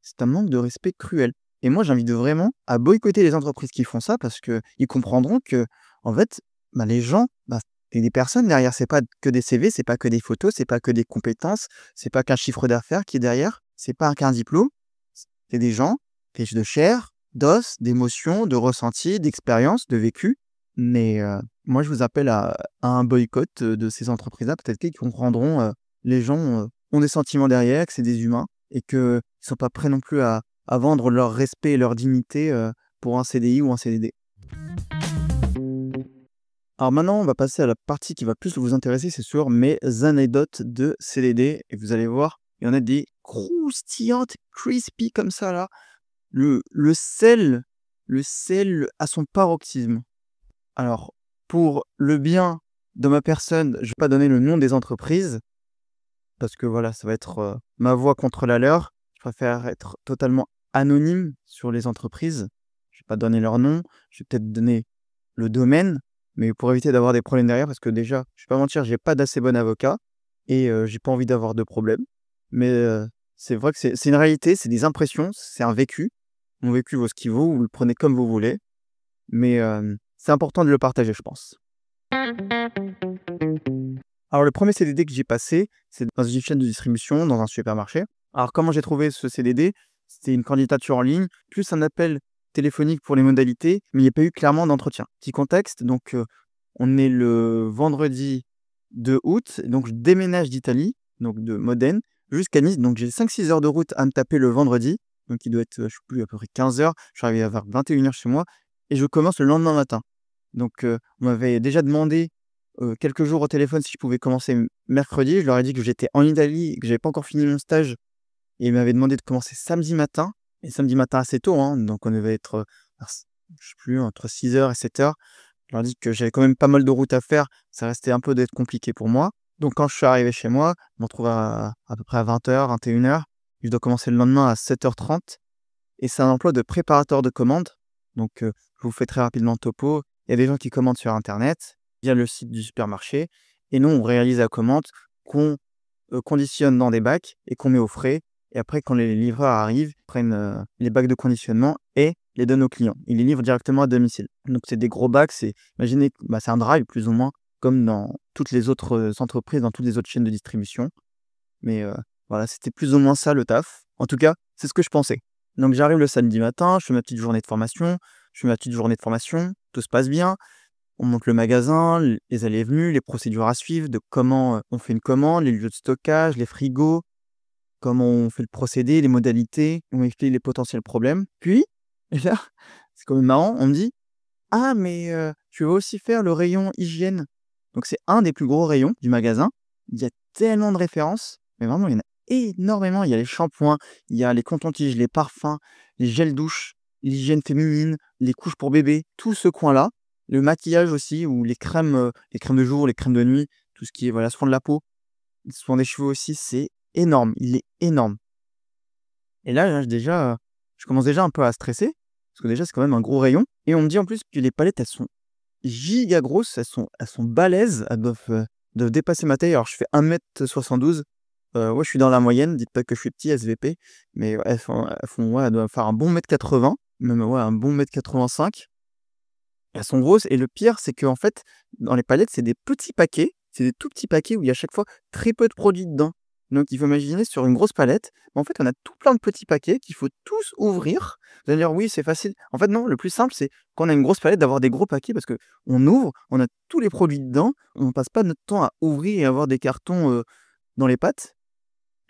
C'est un manque de respect cruel et moi, j'invite vraiment à boycotter les entreprises qui font ça parce qu'ils comprendront que en fait, bah, les gens, bah, c'est des personnes derrière. C'est pas que des CV, c'est pas que des photos, c'est pas que des compétences, c'est pas qu'un chiffre d'affaires qui est derrière. c'est pas qu'un diplôme, c'est des gens riches de chair, d'os, d'émotions, de ressentis, d'expériences, de vécu. Mais moi, je vous appelle à un boycott de ces entreprises-là. Peut-être qu'ils comprendront, les gens ont des sentiments derrière, que c'est des humains et qu'ils ne sont pas prêts non plus à vendre leur respect et leur dignité pour un CDI ou un CDD. Alors maintenant, on va passer à la partie qui va plus vous intéresser, c'est sur mes anecdotes de CDD. Et vous allez voir, il y en a des croustillantes, crispy comme ça là. Le sel, le sel à son paroxysme. Alors, pour le bien de ma personne, je vais pas donner le nom des entreprises, parce que voilà, ça va être ma voix contre la leur. Je préfère être totalement anonyme sur les entreprises. Je vais pas donner leur nom, je vais peut-être donner le domaine, mais pour éviter d'avoir des problèmes derrière, parce que déjà, je vais pas mentir, j'ai pas d'assez bon avocat et j'ai pas envie d'avoir de problèmes. Mais c'est vrai que c'est une réalité, c'est des impressions, c'est un vécu. Mon vécu vaut ce qu'il vaut, vous le prenez comme vous voulez, mais c'est important de le partager, je pense. Alors le premier CDD que j'ai passé, c'est dans une chaîne de distribution, dans un supermarché. Alors comment j'ai trouvé ce CDD? C'était une candidature en ligne, plus un appel téléphonique pour les modalités, mais il n'y a pas eu clairement d'entretien. Petit contexte, donc on est le vendredi 2 août, donc je déménage d'Italie, donc de Modène, jusqu'à Nice. Donc j'ai 5-6 heures de route à me taper le vendredi, donc il doit être, je sais plus, à peu près 15 heures. Je suis arrivé vers 21 heures chez moi et je commence le lendemain matin. Donc on m'avait déjà demandé quelques jours au téléphone si je pouvais commencer mercredi. Je leur ai dit que j'étais en Italie et que j'avais pas encore fini mon stage et ils m'avaient demandé de commencer samedi matin et samedi matin assez tôt, hein, donc on devait être, je sais plus, entre 6 heures et 7 heures. Je leur ai dit que j'avais quand même pas mal de route à faire, ça restait un peu d'être compliqué pour moi. Donc quand je suis arrivé chez moi, je me retrouve à peu près à 20 heures, 21 heures. Je dois commencer le lendemain à 7h30 et c'est un emploi de préparateur de commandes. Donc je vous fais très rapidement le topo. Il y a des gens qui commandent sur internet, via le site du supermarché et nous on réalise la commande qu'on, conditionne dans des bacs et qu'on met au frais et après quand les livreurs arrivent, ils prennent, les bacs de conditionnement et les donnent aux clients. Ils les livrent directement à domicile. Donc c'est des gros bacs, c'est imaginez, c'est un drive plus ou moins comme dans toutes les autres, entreprises, dans toutes les autres chaînes de distribution. Mais voilà, c'était plus ou moins ça le taf. En tout cas, c'est ce que je pensais. Donc j'arrive le samedi matin, je fais ma petite journée de formation, tout se passe bien. On monte le magasin, les allées et venues, les procédures à suivre, de comment, on fait une commande, les lieux de stockage, les frigos, comment on fait le procédé, les modalités, on m'explique les potentiels problèmes. Puis, là, c'est quand même marrant, on me dit: «Ah mais, tu vas aussi faire le rayon hygiène». Donc c'est un des plus gros rayons du magasin. Il y a tellement de références, mais vraiment il y en a énormément. Il y a les shampoings, il y a les cotons-tiges, les parfums, les gels douche, l'hygiène féminine, les couches pour bébé, tout ce coin-là. Le maquillage aussi ou les crèmes de jour, les crèmes de nuit, tout ce qui est, voilà, soin de la peau, soin des cheveux aussi, c'est énorme, il est énorme. Et là, déjà, je commence déjà un peu à stresser, parce que déjà c'est quand même un gros rayon et on me dit en plus que les palettes, elles sont giga grosses, elles sont balèzes, elles doivent dépasser ma taille. Alors je fais 1,72 m, ouais, je suis dans la moyenne, dites pas que je suis petit, SVP, mais ouais, elles font ouais, elles doivent faire un bon 1,80 m, même ouais, un bon 1,85 m. Elles sont grosses et le pire, c'est qu'en fait, dans les palettes, c'est des petits paquets, c'est des tout petits paquets où il y a à chaque fois très peu de produits dedans. Donc il faut imaginer sur une grosse palette, mais en fait, on a tout plein de petits paquets qu'il faut tous ouvrir. Vous allez dire: «Oui, c'est facile». En fait, non, le plus simple, c'est quand on a une grosse palette d'avoir des gros paquets parce qu'on ouvre, on a tous les produits dedans, on passe pas notre temps à ouvrir et avoir des cartons, dans les pattes.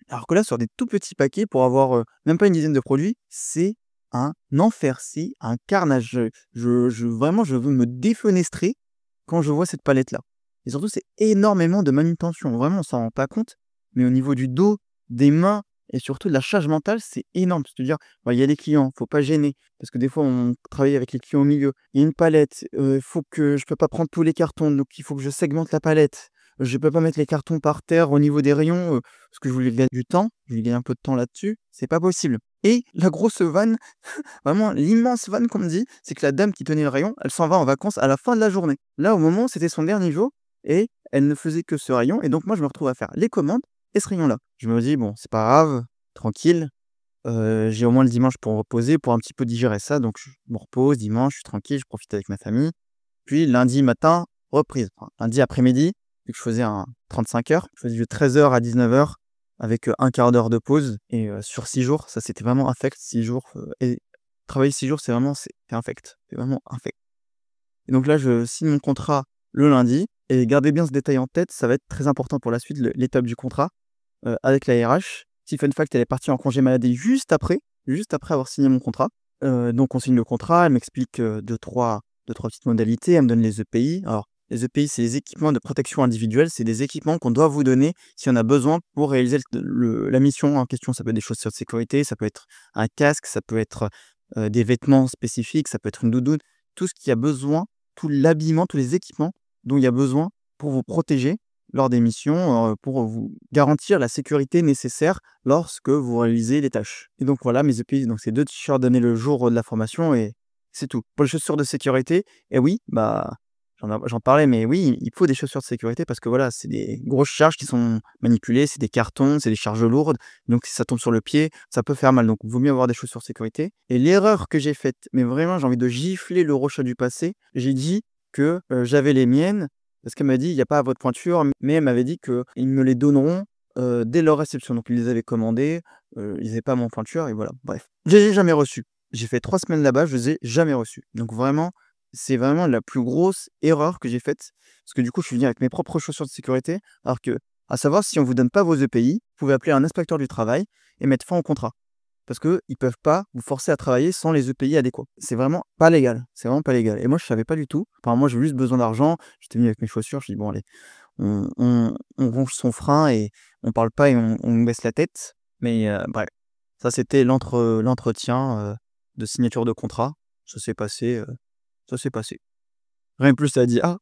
Alors que là, sur des tout petits paquets pour avoir, même pas une dizaine de produits, c'est un enfer, c'est un carnage. Vraiment, je veux me défenestrer quand je vois cette palette-là et surtout, c'est énormément de manutention. Vraiment, on s'en rend pas compte, mais au niveau du dos, des mains et surtout de la charge mentale, c'est énorme. C'est-à-dire, bah, il y a les clients, faut pas gêner parce que des fois, on travaille avec les clients au milieu. Il y a une palette, faut que je peux pas prendre tous les cartons, donc il faut que je segmente la palette. Je peux pas mettre les cartons par terre au niveau des rayons, parce que je voulais gagner du temps, je voulais gagner un peu de temps là-dessus, c'est pas possible et la grosse vanne, vraiment l'immense vanne qu'on me dit, c'est que la dame qui tenait le rayon, elle s'en va en vacances à la fin de la journée. Là, au moment, c'était son dernier jour et elle ne faisait que ce rayon et donc moi, je me retrouve à faire les commandes et ce rayon-là. Je me dis: «Bon, c'est pas grave, tranquille, j'ai au moins le dimanche pour me reposer, pour un petit peu digérer ça», donc je me repose dimanche, je suis tranquille, je profite avec ma famille. Puis lundi matin, reprise. Enfin, lundi après-midi, vu que je faisais un 35 heures, je faisais de 13 heures à 19 heures. avec, 1/4 d'heure de pause et sur 6 jours, ça c'était vraiment infect 6 jours, et travailler 6 jours, c'est infect, c'est vraiment infect. Et donc là, je signe mon contrat le lundi et gardez bien ce détail en tête, ça va être très important pour la suite, l'étape du contrat, avec la RH. Petit fun fact, elle est partie en congé maladie juste après avoir signé mon contrat. Donc on signe le contrat, elle m'explique, 2-3 petites modalités, elle me donne les EPI. Alors les EPI, c'est les équipements de protection individuelle, c'est des équipements qu'on doit vous donner si on a besoin pour réaliser la mission en question. Ça peut être des chaussures de sécurité, ça peut être un casque, ça peut être, des vêtements spécifiques, ça peut être une doudoune. Tout ce qui a besoin, tout l'habillement, tous les équipements dont il y a besoin pour vous protéger lors des missions, pour vous garantir la sécurité nécessaire lorsque vous réalisez les tâches. Et donc voilà, mes EPI, donc c'est 2 t-shirts donnés le jour, de la formation et c'est tout. Pour les chaussures de sécurité, et oui, bah, j'en parlais, mais oui, il faut des chaussures de sécurité parce que voilà, c'est des grosses charges qui sont manipulées, c'est des cartons, c'est des charges lourdes, donc si ça tombe sur le pied, ça peut faire mal, donc vaut mieux avoir des chaussures de sécurité. Et l'erreur que j'ai faite, mais vraiment j'ai envie de gifler le Rocha du passé, j'ai dit que, j'avais les miennes parce qu'elle m'a dit: «Il y a pas à votre pointure», mais elle m'avait dit qu'ils me les donneront, dès leur réception. Donc ils les avaient commandés, ils avaient pas mon pointure et voilà, bref. Je les ai jamais reçus. J'ai fait 3 semaines là-bas, je les ai jamais reçus. Donc vraiment, c'est vraiment la plus grosse erreur que j'ai faite, parce que du coup, je suis venu avec mes propres chaussures de sécurité, alors que, à savoir, si on vous donne pas vos EPI, vous pouvez appeler un inspecteur du travail et mettre fin au contrat. Parce qu'ils peuvent pas vous forcer à travailler sans les EPI adéquats. C'est vraiment pas légal, c'est vraiment pas légal et moi je savais pas du tout. Enfin moi j'avais juste besoin d'argent, j'étais venu avec mes chaussures, je dis: «Bon allez, on ronge son frein et on parle pas et on baisse la tête». Mais bref, ça c'était l'entretien, de signature de contrat. Ça s'est passé, ça s'est passé. Rien de plus à dire. Ah!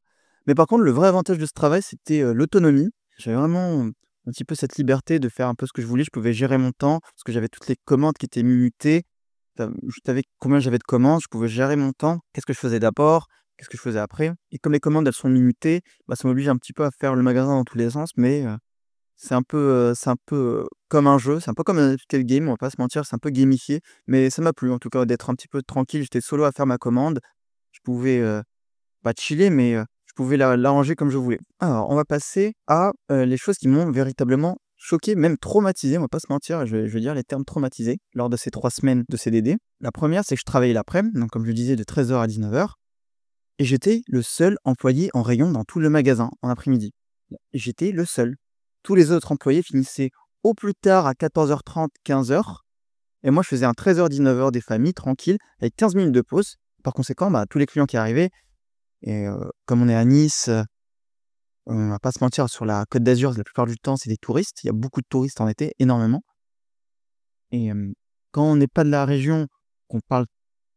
Mais par contre, le vrai avantage de ce travail, c'était, l'autonomie. J'avais vraiment, un petit peu cette liberté de faire un peu ce que je voulais. Je pouvais gérer mon temps parce que j'avais toutes les commandes qui étaient minutées. Je savais combien j'avais de commandes, je pouvais gérer mon temps. Qu'est-ce que je faisais d'abord? Qu'est-ce que je faisais après? Et comme les commandes, elles sont minutées, bah, ça m'oblige un petit peu à faire le magasin dans tous les sens, mais c'est un peu, comme un jeu, c'est un peu comme un quel game, on va pas se mentir, c'est un peu gamifié, mais ça m'a plu en tout cas d'être un petit peu tranquille. J'étais solo à faire ma commande. Je pouvais, pas chiller, mais je pouvais l'arranger comme je voulais. Alors, on va passer à, les choses qui m'ont véritablement choqué, même traumatisé, on va pas se mentir, je vais dire les termes traumatisés lors de ces 3 semaines de CDD. La première, c'est que je travaillais l'après-midi, donc comme je le disais de 13h à 19h et j'étais le seul employé en rayon dans tout le magasin en après-midi. J'étais le seul. Tous les autres employés finissaient au plus tard à 14h30-15h et moi je faisais un 13h-19h des familles tranquille avec 15 minutes de pause. Par conséquent, bah, tous les clients qui arrivaient et comme on est à Nice, on va pas se mentir, sur la Côte d'Azur, la plupart du temps, c'est des touristes. Il y a beaucoup de touristes en été, énormément et quand on n'est pas de la région, qu'on parle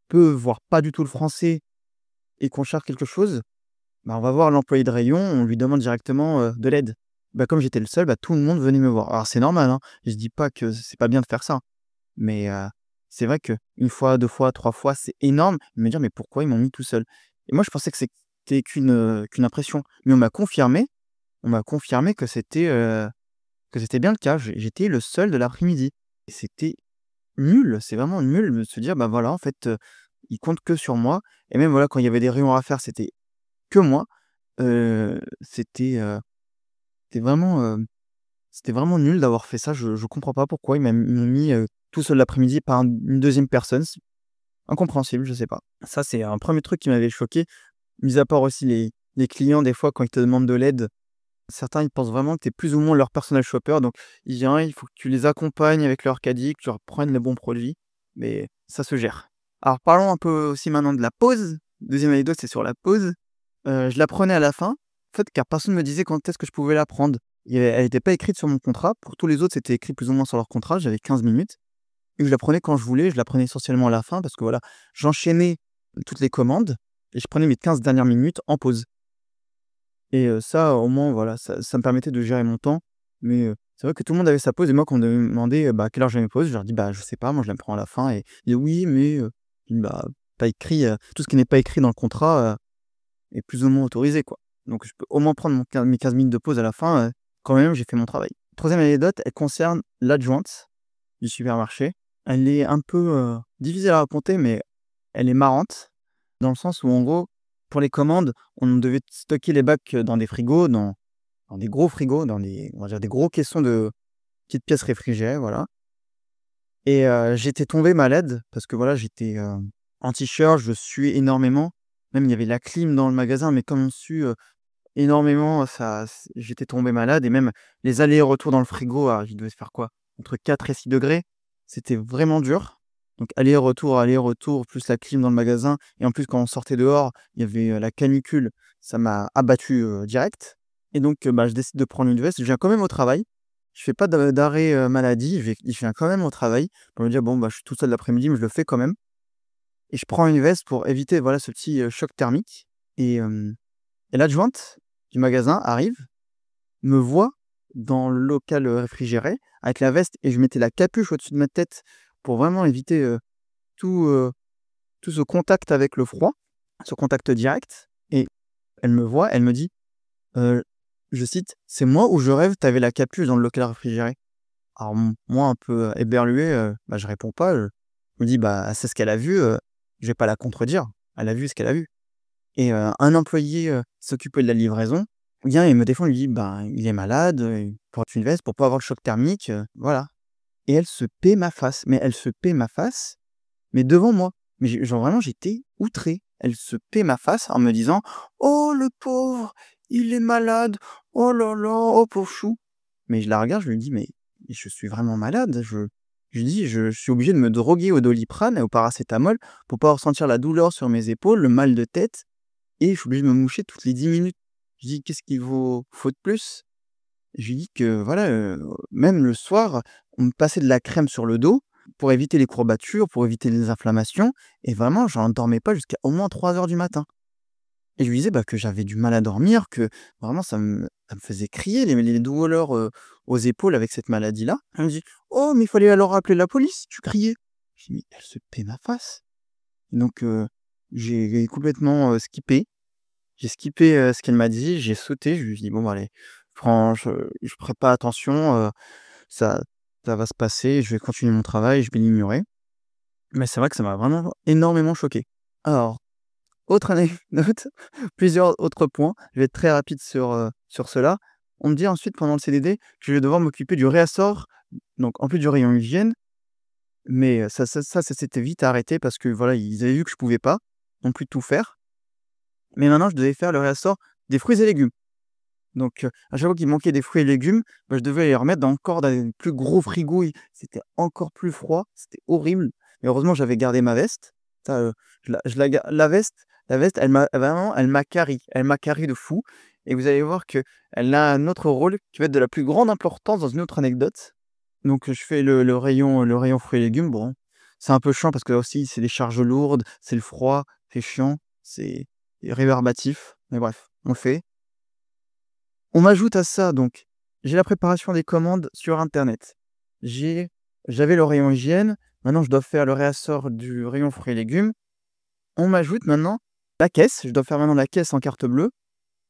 peu, voire pas du tout le français et qu'on cherche quelque chose, bah, on va voir l'employé de rayon, on lui demande directement, de l'aide. Bah, comme j'étais le seul, bah, tout le monde venait me voir. Alors c'est normal, hein, je dis pas que c'est pas bien de faire ça, mais c'est vrai qu'une fois, 2 fois, 3 fois, c'est énorme de me dire: «Mais pourquoi ils m'ont mis tout seul?» Et moi je pensais que c'était qu'une impression, mais on m'a confirmé que c'était bien le cas. J'étais le seul de l'après-midi et c'était nul, c'est vraiment nul de se dire: «Bah, voilà, en fait, ils comptent que sur moi» et même, voilà, quand il y avait des réunions à faire, c'était que moi. C'était, c'était vraiment nul d'avoir fait ça. Je comprends pas pourquoi ils m'ont mis, tout seul l'après-midi par une 2e personne. C'est incompréhensible, je sais pas. Ça, c'est un premier truc qui m'avait choqué, mis à part aussi les clients, des fois, quand ils te demandent de l'aide. Certains, ils pensent vraiment que tu es plus ou moins leur personal shopper, donc ils viennent, il faut que tu les accompagnes avec leur caddie, que tu leur prennes les bons produits, mais ça se gère. Alors parlons un peu aussi maintenant de la pause. Deuxième anecdote, c'est sur la pause. Je la prenais à la fin, en fait, car personne ne me disait quand est-ce que je pouvais la prendre. Elle était pas écrite sur mon contrat. Pour tous les autres, c'était écrit plus ou moins sur leur contrat. J'avais 15 minutes et je la prenais quand je voulais. Je la prenais essentiellement à la fin parce que voilà, j'enchaînais toutes les commandes et je prenais mes 15 dernières minutes en pause. Et ça, au moins, voilà, ça me permettait de gérer mon temps. Mais c'est vrai que tout le monde avait sa pause et moi, quand on me demandait, bah, à quelle heure j'avais mes pauses, je leur dis: «Bah, je sais pas, moi, je la prends à la fin» et ils disaient: «Oui, mais» je dis: «Bah, pas écrit, tout ce qui n'est pas écrit dans le contrat, est plus ou moins autorisé, quoi. Donc je peux au moins prendre mes 15 minutes de pause à la fin, quand même j'ai fait mon travail». Troisième anecdote, elle concerne l'adjointe du supermarché. Elle est un peu, difficile à raconter, mais elle est marrante, dans le sens où, en gros, pour les commandes, on devait stocker les bacs, dans des frigos, dans des gros frigos, dans des on va dire des gros caissons petite pièce réfrigérée, voilà. Et j'étais tombé malade parce que voilà, j'étais, en t-shirt, je suais énormément. Même il y avait la clim dans le magasin, mais comme on sue, énormément, ça c j'étais tombé malade et même les allers et retours dans le frigo, il devait faire quoi? Entre 4 et 6 degrés. C'était vraiment dur. Donc aller retour, plus la clim dans le magasin et en plus quand on sortait dehors, il y avait, la canicule. Ça m'a abattu, direct et donc bah, je décide de prendre une veste. Je viens quand même au travail. Je fais pas d'arrêt, maladie. Je viens quand même au travail pour me dire: «Bon, bah, je suis tout seul l'après-midi, mais je le fais quand même» et je prends une veste pour éviter, voilà, ce petit, choc thermique et et l'adjointe du magasin arrive, me voit dans le local, réfrigéré avec la veste et je mettais la capuche au-dessus de ma tête pour vraiment éviter, tout, tout ce contact avec le froid, ce contact direct et elle me voit, elle me dit, heu, je cite: «C'est moi ou je rêve, tu avais la capuche dans le local réfrigéré?» Alors moi un peu, éberlué, bah, je réponds pas, je me dis: «Bah, c'est ce qu'elle a vu, je vais pas la contredire. Elle a vu ce qu'elle a vu». Et un employé, qui s'occupait de la livraison vient et me défend, il lui dit: «Ben, il est malade, il porte une veste pour pas avoir le choc thermique, voilà» et elle se paie ma face, mais elle se paie ma face, mais devant moi. Mais genre vraiment j'étais outré. Elle se paie ma face en me disant: «Oh le pauvre, il est malade, oh là là, oh pauvre chou». Mais je la regarde, je lui dis: «Mais je suis vraiment malade, je lui dis: «Je suis obligé de me droguer au Doliprane et au paracétamol pour pas ressentir la douleur sur mes épaules, le mal de tête et je suis obligé de me moucher toutes les 10 minutes». Je dis: «Qu'est-ce qu'il faut de plus?» Je lui dis que voilà, même le soir, on me passait de la crème sur le dos pour éviter les courbatures, pour éviter les inflammations et vraiment j'en dormais pas jusqu'à au moins 3 heures du matin et je lui disais, bah, que j'avais du mal à dormir, que vraiment ça me faisait crier les douleurs, aux épaules avec cette maladie-là. Elle me dit: «Oh mais il fallait alors appeler la police, tu criais». Je dis: «Mais elle se paie ma face». Donc j'ai complètement, skippé. J'ai skippé, ce qu'elle m'a dit, j'ai sauté, je lui ai dit: «Bon, bah, allez, je ferai pas attention, ça ça va se passer, je vais continuer mon travail, je vais l'ignorer». Mais c'est vrai que ça m'a vraiment énormément choqué. Alors, autre anecdote, plusieurs autres points, je vais être très rapide sur cela. On me dit ensuite pendant le CDD que je vais devoir m'occuper du réassort, donc en plus du rayon hygiène, mais ça s'était vite arrêté parce que voilà, ils avaient vu que je pouvais pas non plus tout faire. Mais maintenant je devais faire le réassort des fruits et légumes. Donc, à chaque fois qu'il manquait des fruits et légumes, bah, je devais les remettre encore dans des plus gros frigos. C'était encore plus froid, c'était horrible. Mais heureusement, j'avais gardé ma veste. Ça, je la ga la veste, elle m'a vraiment, elle m'a carry de fou et vous allez voir qu'elle a un autre rôle qui va être de la plus grande importance dans une autre anecdote. Donc, je fais le rayon fruits et légumes. Bon, c'est un peu chiant parce que là aussi, c'est des charges lourdes, c'est le froid, c'est chiant, c'est rébarbatif. Mais bref, on le fait. On m'ajoute à ça donc, j'ai la préparation des commandes sur internet. J'ai J'avais le rayon hygiène, maintenant je dois faire le réassort du rayon fruits et légumes. On m'ajoute maintenant la caisse, je dois faire maintenant la caisse en carte bleue.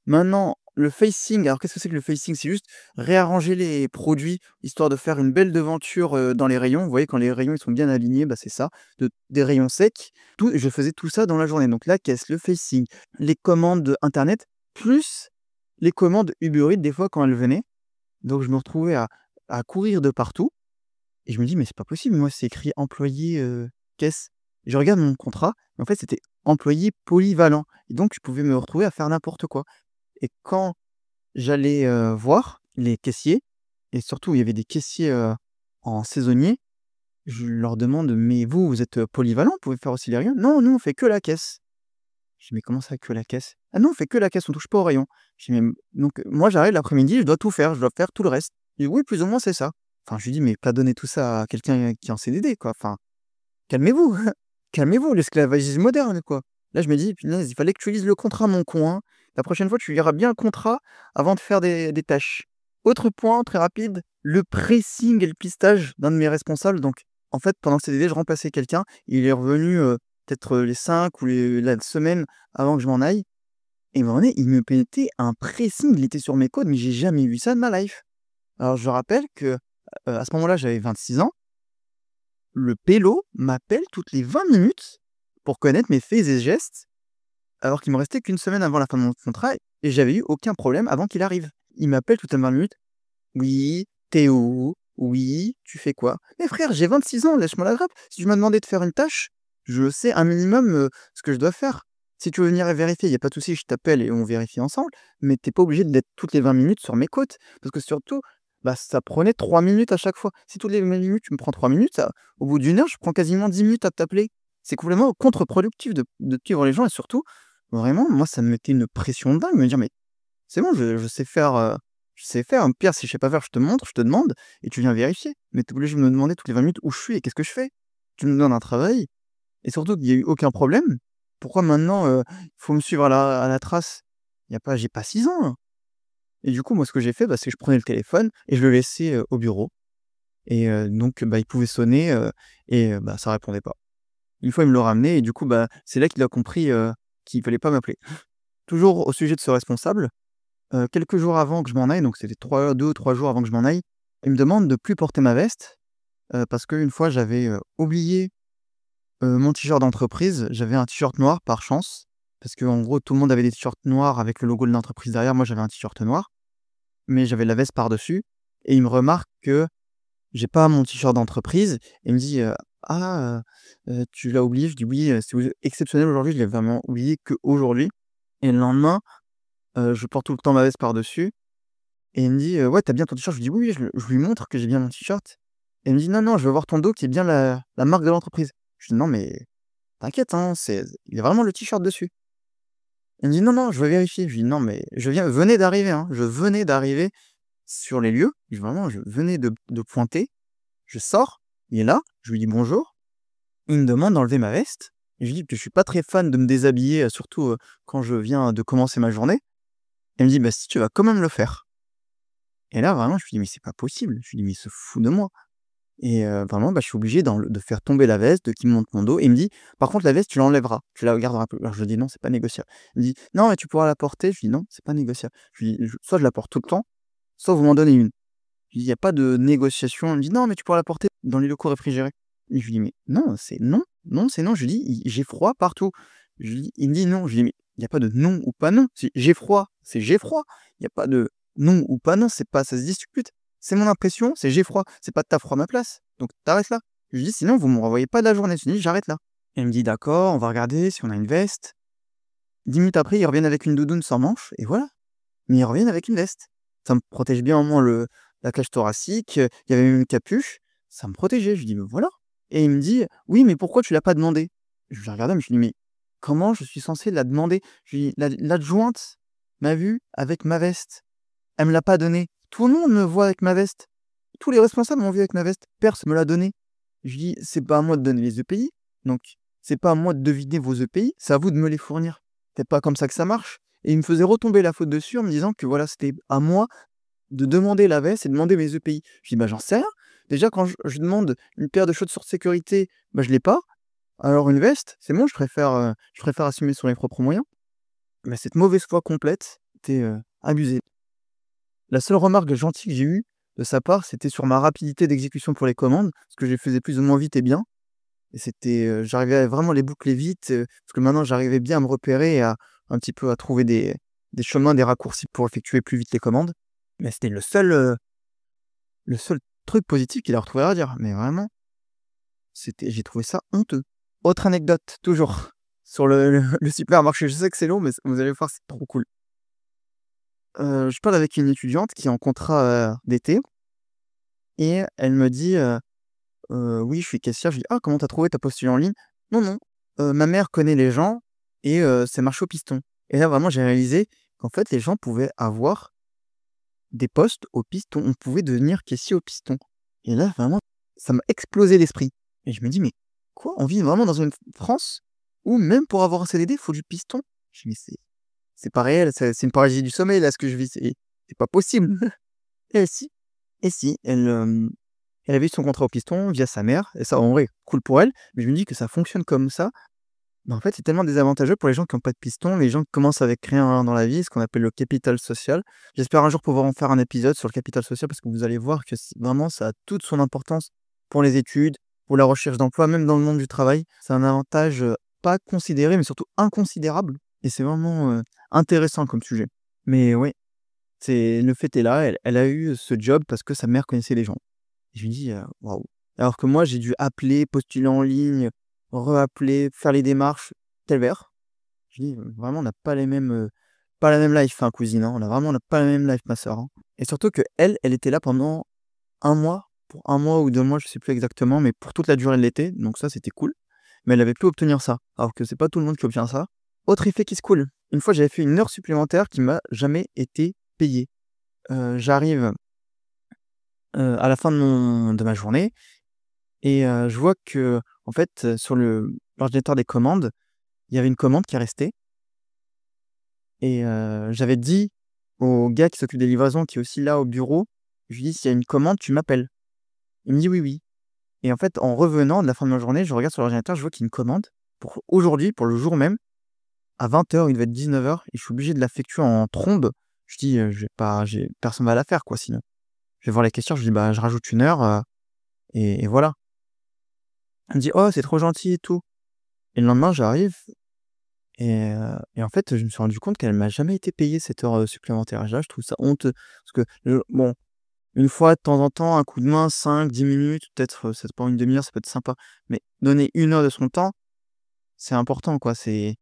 Maintenant le facing, alors qu'est-ce que c'est que le facing? C'est juste réarranger les produits, histoire de faire une belle devanture, dans les rayons. Vous voyez quand les rayons ils sont bien alignés, bah, c'est ça, des rayons secs. Je faisais tout ça dans la journée, donc la caisse, le facing, les commandes internet, plus les commandes Uber Eats des fois quand elles venaient. Donc je me retrouvais à courir de partout et je me dis: «Mais c'est pas possible, moi c'est écrit employé, caisse». Je regarde mon contrat, mais en fait c'était employé polyvalent et donc je pouvais me retrouver à faire n'importe quoi et quand j'allais, voir les caissiers et surtout il y avait des caissiers, en saisonnier, je leur demande: «Mais vous, vous êtes, polyvalent, vous pouvez faire aussi les rayons?» «Non, nous on fait que la caisse». Je dis: «Mais comment ça que la caisse?» «Ah non, on fait que la caisse, on touche pas au rayon». Je dis: «Mais donc moi j'arrive l'après-midi, je dois tout faire, je dois faire tout le reste». Il dit: «Oui, plus ou moins c'est ça». Enfin je lui dis: «Mais pas donner tout ça à quelqu'un qui est en CDD quoi, enfin calmez-vous, calmez-vous, l'esclavagisme moderne quoi». Là je me dis: «Punaise, il fallait que tu lises le contrat mon con, hein. La prochaine fois tu liras bien le contrat avant de faire des tâches». Autre point très rapide, le pressing et le pistage d'un de mes responsables donc en fait pendant le CDD je remplaçais quelqu'un, il est revenu, peut-être, les 5 ou la semaine avant que je m'en aille et à un moment donné, il me mettait un pressing, il était sur mes côtes, mais j'ai jamais vu ça de ma life. Alors je rappelle que, à ce moment-là, j'avais 26 ans. Le pélo m'appelle toutes les 20 minutes pour connaître mes faits et gestes, alors qu'il me restait qu'une semaine avant la fin de mon contrat et j'avais eu aucun problème avant qu'il arrive. Il m'appelle toutes les 20 minutes: «Oui, tu es où? «Oui, tu fais quoi?» «Mais frère, j'ai 26 ans, lâche-moi la grappe. Si tu m'as demandé de faire une tâche, je sais un minimum, ce que je dois faire. Si tu veux venir vérifier, il y a pas de souci, je t'appelle et on vérifie ensemble, mais tu es pas obligé d'être toutes les 20 minutes sur mes côtes». Parce que surtout, bah, ça prenait 3 minutes à chaque fois. Si toutes les 20 minutes, tu me prends 3 minutes, ça au bout d'1 heure, je prends quasiment 10 minutes à t'appeler. C'est complètement contre-productif de suivre les gens et surtout, vraiment, moi, ça me mettait une pression dingue, me dire: «Mais c'est bon, je sais faire, je sais faire. Au pire, si je sais pas faire, je te montre, je te demande et tu viens vérifier. Mais tu es obligé de me demander toutes les 20 minutes où je suis et qu'est-ce que je fais? Tu me donnes un travail et surtout qu'il y a eu aucun problème. Pourquoi maintenant, il faut me suivre à la trace? Il y a pas J'ai pas 6 ans, là». Et du coup, moi, ce que j'ai fait, bah, c'est que je prenais le téléphone et je le laissais, au bureau et donc bah, il pouvait sonner, bah, ça répondait pas. Une fois, il me l'a ramené et du coup, bah, c'est là qu'il a compris, qu'il fallait pas m'appeler. Toujours au sujet de ce responsable, quelques jours avant que je m'en aille, donc c'était 2 ou 3 jours avant que je m'en aille, il me demande de plus porter ma veste, parce qu'une fois j'avais, oublié, mon t-shirt d'entreprise. J'avais un t-shirt noir par chance, parce qu'en gros tout le monde avait des t-shirts noirs avec le logo de l'entreprise derrière. Moi j'avais un t-shirt noir, mais j'avais la veste par-dessus et il me remarque que j'ai pas mon t-shirt d'entreprise et il me dit, «Ah, tu l'as oublié?» Je dis: «Oui, c'est exceptionnel aujourd'hui, je l'ai vraiment oublié qu'aujourd'hui» et le lendemain, je porte tout le temps ma veste par-dessus. Et il me dit: «Ouais, tu bien ton t-shirt?» Je lui dis: «Oui, oui», je lui montre que j'ai bien mon t-shirt. Et il me dit: «Non, non, je veux voir ton dos qui est bien la marque de l'entreprise». Je dis: «Non, mais t'inquiète, hein, il y a vraiment le t-shirt dessus». Il me dit: «Non, non, je veux vérifier». Je lui dis: «Non, mais venais d'arriver, hein, je venais d'arriver sur les lieux». Vraiment, je venais de pointer, je sors, il est là, je lui dis: «Bonjour». Il me demande d'enlever ma veste et je lui dis que je suis pas très fan de me déshabiller, surtout, quand je viens de commencer ma journée. Il me dit: «Bah, si tu vas quand même le faire». Et là, vraiment, je lui dis: «Mais c'est pas possible». Je lui dis: «Mais il se fout de moi». Et vraiment, bah, je suis obligé de faire tomber la veste, de qu'il me monte mon dos et il me dit: «Par contre, la veste, tu l'enlèveras, tu la garderas plus». Alors je lui dis: «Non, c'est pas négociable». Il me dit: «Non, mais tu pourras la porter». Je lui dis: «Non, c'est pas négociable». Je lui dis: Soit je la porte tout le temps, soit vous m'en donnez une». Je lui dis: «Il y a pas de négociation». Il me dit: «Non, mais tu pourras la porter dans les locaux réfrigérés». Et je lui dis: «Mais non, c'est non, non, c'est non». Je lui dis: J'ai froid partout». Il me dit: «Non». Je lui dis: «Mais il y a pas de non ou pas non. C'est j'ai froid, c'est j'ai froid. Il y a pas de non ou pas non, c'est pas ça se discute. C'est mon impression, c'est j'ai froid. C'est pas tu froid à ma place. Donc t'arrêtes là». Je lui dis: «Sinon vous me renvoyez pas de la journée». Je lui dis: «J'arrête là». Et il me dit: «D'accord, on va regarder si on a une veste». 10 minutes après, ils reviennent avec une doudoune sans manches et voilà. Mais ils reviennent avec une veste. Ça me protège bien au moins la cage thoracique, il y avait même une capuche, ça me protégeait. Je lui dis: «Mais voilà». Et il me dit: «Oui, mais pourquoi tu l'as pas demandé?» Je l'ai regardé, mais je lui dis: «Mais comment je suis censé la demander?» Je lui dis: L'adjointe m'a vu avec ma veste. Elle me l'a pas donnée. Tout le monde me voit avec ma veste. Tous les responsables m'ont vu avec ma veste. Personne me l'a donnée». Je lui dis: «C'est pas à moi de donner les EPI, donc c'est pas à moi de deviner vos EPI, c'est à vous de me les fournir. C'est pas comme ça que ça marche». Et il me faisait retomber la faute dessus en me disant que voilà, c'était à moi de demander la veste et demander mes EPI. Je dis: «Bah, j'en sais rien. Déjà quand je demande une paire de chaussures de sécurité, bah, je l'ai pas. Alors une veste, c'est bon, je préfère assumer sur mes propres moyens». Mais cette mauvaise foi complète était, abusée. La seule remarque gentille que j'ai eue de sa part, c'était sur ma rapidité d'exécution pour les commandes, parce que je les faisais plus ou moins vite et bien. Et c'était, j'arrivais à vraiment les boucler vite, parce que maintenant j'arrivais bien à me repérer et à un petit peu à trouver des chemins, des raccourcis pour effectuer plus vite les commandes. Mais c'était le seul truc positif qu'il a retrouvé à dire. Mais vraiment, j'ai trouvé ça honteux. Autre anecdote, toujours, sur le supermarché. Je sais que c'est long, mais vous allez voir, c'est trop cool. Je parle avec une étudiante qui est en contrat, d'été et elle me dit, «Oui, je suis caissière». Je lui dis: «Ah, comment t'as trouvé? Tu postulé en ligne?» «Non, non, ma mère connaît les gens et c'est marché au piston». Et là, vraiment, j'ai réalisé qu'en fait, les gens pouvaient avoir des postes au piston. On pouvait devenir caissier au piston. Et là, vraiment, ça m'a explosé l'esprit. Et je me dis: «Mais quoi? On vit vraiment dans une France où même pour avoir un CDD, il faut du piston?» Je dis: «Mais c'est pas réel, c'est une paralysie du sommeil là, ce que je vis, c'est pas possible». Et si, et si, elle avait eu son contrat au piston via sa mère et ça, en vrai, cool pour elle, mais je me dis que ça fonctionne comme ça. Mais en fait, c'est tellement désavantageux pour les gens qui ont pas de piston, les gens qui commencent avec rien dans la vie, ce qu'on appelle le capital social. J'espère un jour pouvoir en faire un épisode sur le capital social parce que vous allez voir que vraiment ça a toute son importance pour les études, pour la recherche d'emploi, même dans le monde du travail. C'est un avantage, pas considéré, mais surtout inconsidérable et c'est vraiment, intéressant comme sujet. Mais oui, le fait est là, elle a eu ce job parce que sa mère connaissait les gens Et je me dis: «Waouh». Alors que moi, j'ai dû appeler, postuler en ligne, reappeler, faire les démarches, tel vert. Je dis: «Vraiment, on n'a pas les mêmes, pas la même life, hein, cousine, hein. On n'a pas la même life, ma sœur, hein». Et surtout qu'elle, elle était là pendant un mois, pour un mois ou 2 mois, je sais plus exactement, mais pour toute la durée de l'été, donc ça, c'était cool. Mais elle avait pu obtenir ça, alors que c'est pas tout le monde qui obtient ça. Autre effet qui se coule, une fois, j'avais fait une heure supplémentaire qui m'a jamais été payée. J'arrive, à la fin de ma journée et je vois que en fait, sur l'ordinateur des commandes, il y avait une commande qui est restée et j'avais dit au gars qui s'occupe des livraisons, qui est aussi là au bureau, je lui dis: «S'il y a une commande, tu m'appelles». Il me dit: «Oui, oui». Et en fait, en revenant de la fin de ma journée, je regarde sur l'ordinateur, je vois qu'il y a une commande pour aujourd'hui, pour le jour même, à 20h, il devait être 19h et je suis obligé de l'effectuer en trombe. Je dis: «Je vais pas j'ai personne va la faire quoi sinon». Je vais voir la caissière, je lui dis: «Bah, je rajoute 1 heure, et voilà». Elle me dit: «Oh, c'est trop gentil et tout». Et le lendemain, j'arrive et en fait, je me suis rendu compte qu'elle m'a jamais été payée cette heure, supplémentaire. Et là, je trouve ça honteux parce que, bon, une fois de temps en temps, un coup de main, 5-10 minutes, peut-être, ça prend une demi heure, ça peut être sympa. Mais donner 1 heure de son temps, c'est important, quoi. C'est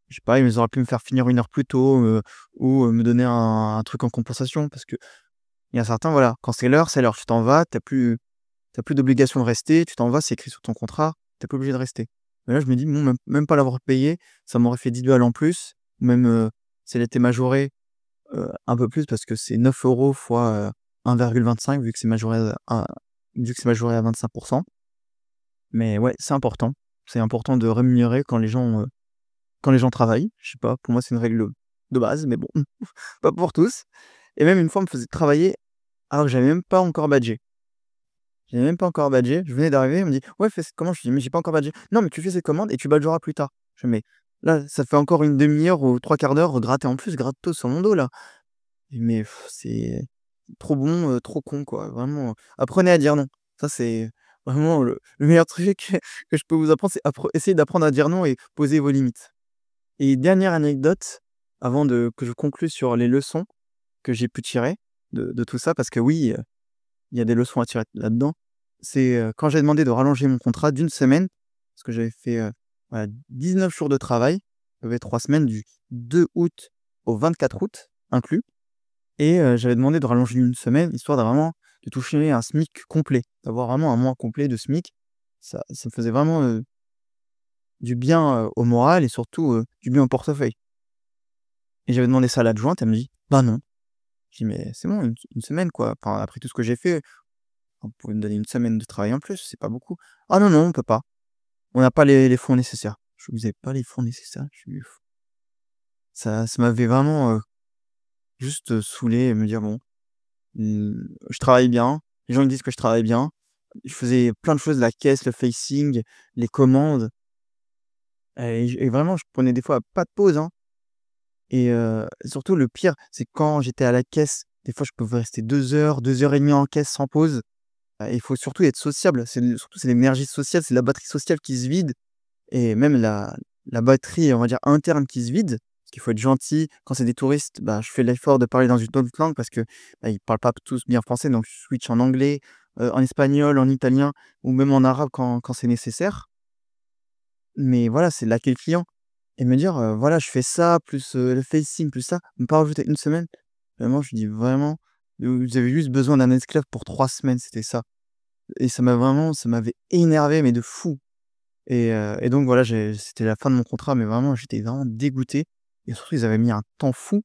je sais pas, ils auraient pu me faire finir 1 heure plus tôt, ou, me donner un truc en compensation parce qu'il y a certains, voilà, quand c'est l'heure, c'est l'heure. Tu t'en vas, tu as plus d'obligation de rester, tu t'en vas, c'est écrit sur ton contrat, tu es pas obligé de rester. Mais là, je me dis: «Bon, même pas l'avoir payé, ça m'aurait fait 10 balles en plus». Ou même, si elle était majorée, un peu plus parce que c'est 9 € fois, 1,25 vu que c'est majoré à 25. Mais ouais, c'est important. C'est important de rémunérer quand les gens travaillent. Je sais pas, pour moi, c'est une règle de base, mais bon, pas pour tous. Et même une fois, on me faisait travailler alors que j'avais même pas encore badgé. J'avais même pas encore badgé, je venais d'arriver, on me dit: «Ouais, fais cette commande». Je dis: «Mais j'ai pas encore badgé». «Non, mais tu fais cette commande et tu badgeras plus tard». Je fais: «Mais là, ça fait encore une demi heure ou 3/4 d'heure gratter en plus, gratos sur mon dos là». Mais c'est trop bon, trop con quoi, vraiment, apprenez à dire non. Ça, c'est vraiment le meilleur truc que je peux vous apprendre, c'est essayer d'apprendre à dire non et poser vos limites. Et dernière anecdote, avant de que je conclue sur les leçons que j'ai pu tirer de tout ça, parce que oui, il y a des leçons à tirer là-dedans. C'est, quand j'ai demandé de rallonger mon contrat d'une semaine, parce que j'avais fait, voilà, 19 jours de travail, j'avais 3 semaines du 2 août au 24 août inclus. Et j'avais demandé de rallonger d'une semaine, histoire de vraiment de toucher un SMIC complet, d'avoir vraiment un mois complet de SMIC. Ça me faisait vraiment, du bien, au moral et surtout, du bien au portefeuille. Et j'avais demandé ça à l'adjointe, elle me dit: «Bah non». Je dis: «Mais c'est bon, une semaine quoi, enfin après tout ce que j'ai fait, vous pouvez me donner une semaine de travail en plus, c'est pas beaucoup». «Ah non, non, on peut pas. On n'a pas les fonds nécessaires». Je fais: «Vous avez pas les fonds nécessaires?» Je suis ça m'avait vraiment, juste, saoulé et me dire: «Bon, je travaille bien, les gens ils disent que je travaille bien». Je faisais plein de choses, la caisse, le facing, les commandes, et vraiment je prenais des fois pas de pause, hein. Et surtout le pire, c'est quand j'étais à la caisse, des fois je pouvais rester 2 heures, 2 heures et demie en caisse sans pause. Il faut surtout être sociable, c'est l'énergie sociale, c'est la batterie sociale qui se vide et même la batterie, on va dire interne qui se vide. Parce qu'il faut être gentil. Quand c'est des touristes, bah, je fais l'effort de parler dans une autre langue parce que, bah, ils parlent pas tous bien français, donc je switch en anglais, en espagnol, en italien ou même en arabe quand c'est nécessaire. Mais voilà, c'est l'accueil client et me dire, voilà, je fais ça plus, le facing plus ça, me pas rajouter une semaine. Vraiment, je dis vraiment: «Vous avez juste besoin d'un esclave pour 3 semaines», c'était ça. Et ça m'avait énervé, mais de fou. Et donc voilà, c'était la fin de mon contrat, mais vraiment, j'étais vraiment dégoûté et surtout, ils avaient mis un temps fou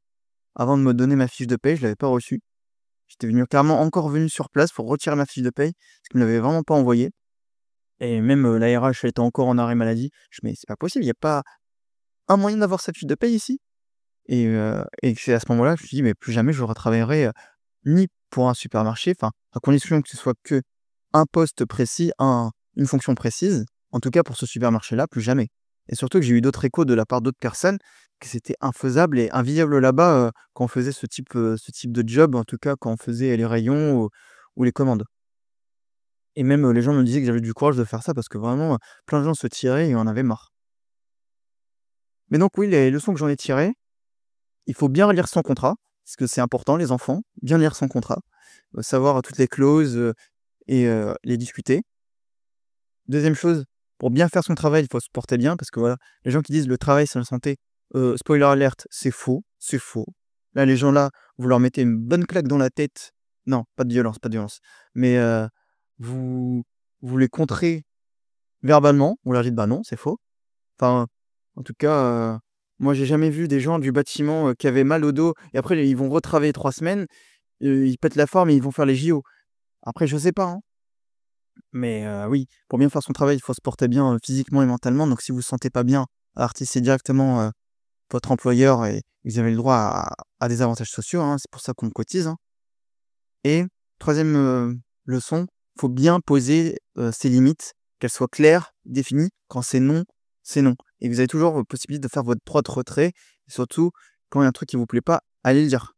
avant de me donner ma fiche de paye, je l'avais pas reçue. J'étais venu carrément encore venu sur place pour retirer ma fiche de paye, parce qu'ils me l'avaient vraiment pas envoyée et même, la RH, elle était encore en arrêt maladie. Je «Mais c'est pas possible, il y a pas un moyen d'avoir sa fiche de paye ici?» Et c'est à ce moment-là que je me suis dit: «Mais plus jamais je retravaillerai, ni pour un supermarché, enfin, à condition que ce soit que un poste précis, une fonction précise, en tout cas pour ce supermarché-là, plus jamais». Et surtout que j'ai eu d'autres échos de la part d'autres personnes que c'était infaisable et inviable là-bas, quand on faisait ce type de job, en tout cas quand on faisait les rayons ou les commandes. Et même, les gens me disaient que j'avais du courage de faire ça parce que vraiment, plein de gens se tiraient et en avaient marre. Mais donc oui, les leçons que j'en ai tirées, il faut bien lire son contrat, parce que c'est important les enfants, bien lire son contrat, savoir toutes les clauses, et les discuter. Deuxième chose, pour bien faire son travail, il faut se porter bien parce que voilà, les gens qui disent: «Le travail, c'est la santé», spoiler alert, c'est faux, c'est faux. Là, les gens là, vous leur mettez une bonne claque dans la tête. Non, pas de violence, pas de violence. Mais vous vous les contrez verbalement, vous leur dites: «Bah non, c'est faux». Enfin, en tout cas, moi j'ai jamais vu des gens du bâtiment, qui avaient mal au dos et après ils vont retravailler 3 semaines, ils pètent la forme et ils vont faire les JO. Après je sais pas, hein, mais oui, pour bien faire son travail, il faut se porter bien, physiquement et mentalement. Donc si vous vous sentez pas bien, avertissez directement, votre employeur et vous avez le droit à des avantages sociaux, hein, c'est pour ça qu'on cotise, hein. Et troisième leçon, faut bien poser, ses limites, qu'elles soient claires, définies. Quand c'est non, c'est non. Et vous avez toujours, possibilité de faire votre droit de retrait et surtout, quand il y a un truc qui vous plaît pas, allez le dire.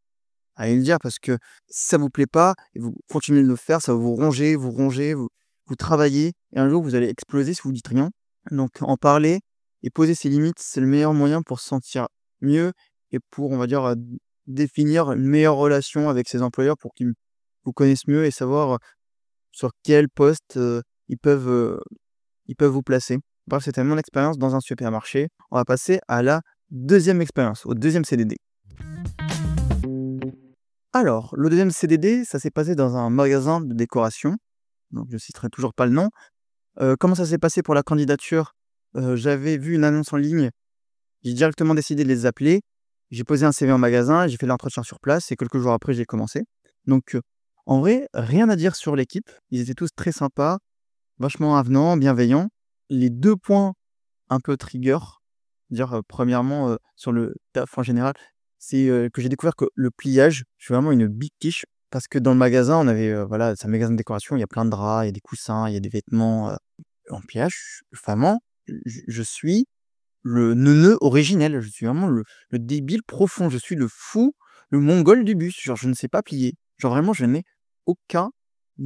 Allez le dire parce que si ça vous plaît pas et vous continuez de le faire, ça va vous ronger, vous travaillez et un jour vous allez exploser si vous dites rien. Donc en parler et poser ses limites, c'est le meilleur moyen pour se sentir mieux et pour, on va dire, définir une meilleure relation avec ses employeurs pour qu'ils vous connaissent mieux et savoir, sur quel poste, ils peuvent vous placer. Bref, c'était mon expérience dans un supermarché. On va passer à la deuxième expérience, au deuxième CDD. Alors, le deuxième CDD, ça s'est passé dans un magasin de décoration, donc je citerai toujours pas le nom. Comment ça s'est passé pour la candidature? J'avais vu une annonce en ligne, j'ai directement décidé de les appeler. J'ai posé un CV en magasin, j'ai fait l'entretien sur place et quelques jours après, j'ai commencé. Donc, en vrai, rien à dire sur l'équipe. Ils étaient tous très sympas, vachement avenants, bienveillants. Les 2 points un peu trigger, dire, premièrement, sur le taf en général, c'est, que j'ai découvert que le pliage, je suis vraiment une big quiche parce que dans le magasin, on avait, voilà, c'est un magasin de décoration, il y a plein de draps, il y a des coussins, il y a des vêtements, en pliage, vraiment, je suis le neuneu originel, je suis vraiment le débile profond, je suis le fou, le mongol du bus, genre je ne sais pas plier. Genre vraiment, je n'ai aucun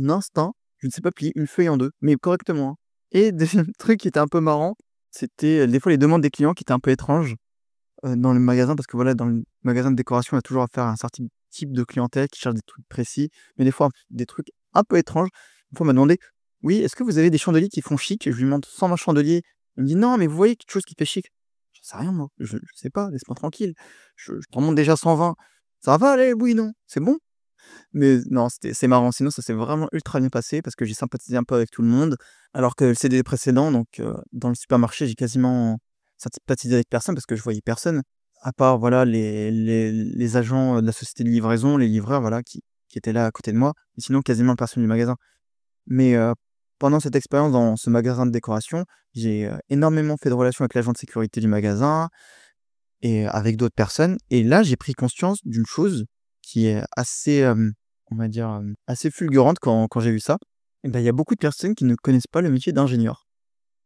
instinct, je ne sais pas plier une feuille en 2 mais correctement, hein. Et deuxième truc qui était un peu marrant, c'était, des fois les demandes des clients qui étaient un peu étranges, dans le magasin parce que voilà, dans le magasin de décoration, on a toujours affaire à un certain type de clientèle qui cherche des trucs précis, mais des fois des trucs un peu étranges. Une fois, on m'a demandé: «Oui, est-ce que vous avez des chandeliers qui font chic?» Je lui montre 120 chandeliers. Il me dit: «Non, mais vous voyez quelque chose qui fait chic?» «J'en sais rien moi, je sais pas, laisse-moi tranquille. Je t'en montre déjà 120. Ça va aller, oui, non, c'est bon?» Mais non, c'est marrant. Sinon, ça s'est vraiment ultra bien passé parce que j'ai sympathisé un peu avec tout le monde. Alors que le CDD précédent, donc dans le supermarché, j'ai quasiment sympathisé avec personne parce que je voyais personne. À part, voilà, les agents, de la société de livraison, les livreurs, voilà, qui étaient là à côté de moi. Mais sinon, quasiment personne du magasin. Mais pendant cette expérience dans ce magasin de décoration, j'ai, énormément fait de relations avec l'agent de sécurité du magasin et avec d'autres personnes. Et là, j'ai pris conscience d'une chose qui est assez, on va dire, assez fulgurante quand j'ai vu ça. Et ben, il y a beaucoup de personnes qui ne connaissent pas le métier d'ingénieur.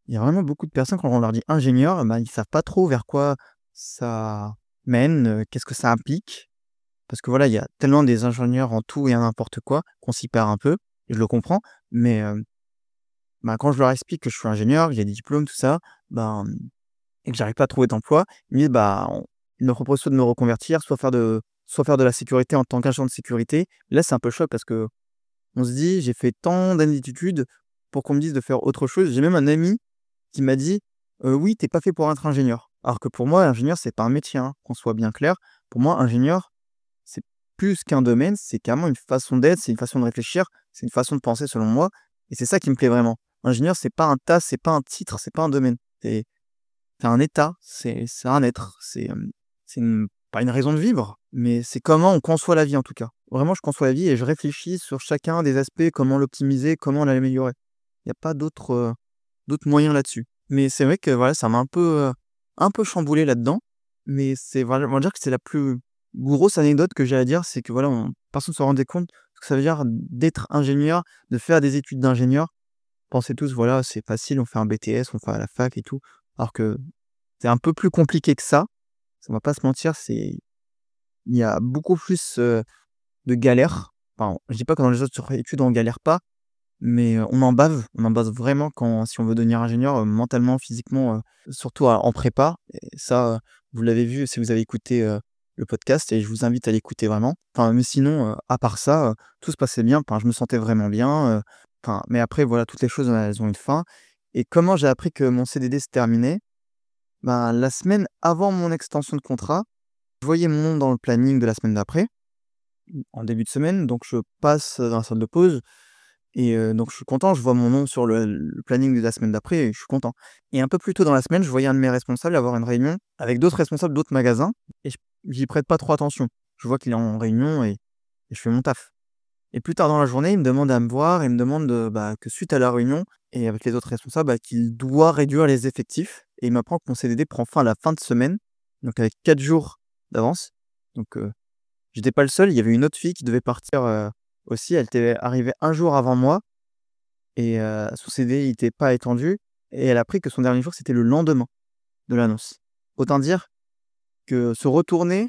Il y a vraiment beaucoup de personnes, quand on leur dit ingénieur, eh ben, ils savent pas trop vers quoi ça mène, qu'est-ce que ça implique. Parce que voilà, il y a tellement des ingénieurs en tout et en n'importe quoi qu'on s'y perd un peu et je le comprends. Mais, bah, quand je leur explique que je suis ingénieur, que j'ai des diplômes, tout ça, ben et que j'arrive pas à trouver d'emploi, ils me disent: «Bah, on» ils me proposent soit de me reconvertir, soit faire de la sécurité en tant qu'agent de sécurité. Là, c'est un peu choc parce qu'on se dit: «J'ai fait tant d'années d'études pour qu'on me dise de faire autre chose». J'ai même un ami qui m'a dit: «Oui, tu es pas fait pour être ingénieur». Alors que pour moi, ingénieur, c'est pas un métier, hein, qu'on soit bien clair. Pour moi, ingénieur, c'est plus qu'un domaine, c'est carrément une façon d'être, c'est une façon de réfléchir, c'est une façon de penser selon moi et c'est ça qui me plaît vraiment. Ingénieur, c'est pas un tas, c'est pas un titre, c'est pas un domaine. C'est un état, c'est un être, c'est une pas une raison de vivre, mais c'est comment on conçoit la vie en tout cas. Vraiment, je conçois la vie et je réfléchis sur chacun des aspects, comment l'optimiser, comment l'améliorer. Il y a pas d'autres moyens là-dessus. Mais c'est vrai que voilà, ça m'a un peu chamboulé là-dedans, mais c'est vraiment on va dire que c'est la plus grosse anecdote que j'ai à dire, c'est que voilà, personne ne se rendait compte ce que ça veut dire d'être ingénieur, de faire des études d'ingénieur. Pensaient tous, voilà, c'est facile, on fait un BTS, on fait à la fac et tout. Alors que c'est un peu plus compliqué que ça. On va pas se mentir, il y a beaucoup plus, de galères. Enfin, je dis pas que dans les autres études on galère pas, mais, on en bave vraiment quand si on veut devenir ingénieur, mentalement, physiquement, surtout en prépa et ça, vous l'avez vu si vous avez écouté, le podcast et je vous invite à l'écouter vraiment. Enfin, mais sinon, à part ça, tout se passait bien. Enfin, je me sentais vraiment bien, enfin, mais après voilà, toutes les choses, elles ont une fin. Et comment j'ai appris que mon CDD se terminait? Ben, la semaine avant mon extension de contrat, je voyais mon nom dans le planning de la semaine d'après, en début de semaine, donc je passe dans la salle de pause et donc je suis content, je vois mon nom sur le planning de la semaine d'après et je suis content. Et un peu plus tôt dans la semaine, je voyais un de mes responsables avoir une réunion avec d'autres responsables d'autres magasins et j'y prête pas trop attention. Je vois qu'il est en réunion et je fais mon taf. Et plus tard dans la journée, il me demande à me voir et me demande, que suite à la réunion et avec les autres responsables, qu'il doit réduire les effectifs et il m'apprend que mon CDD prend fin à la fin de semaine, donc avec 4 jours d'avance. Donc j'étais pas le seul, il y avait une autre fille qui devait partir, aussi. Elle était arrivée un jour avant moi et son CDD il était pas étendu et elle a appris que son dernier jour, c'était le lendemain de l'annonce. Autant dire que se retourner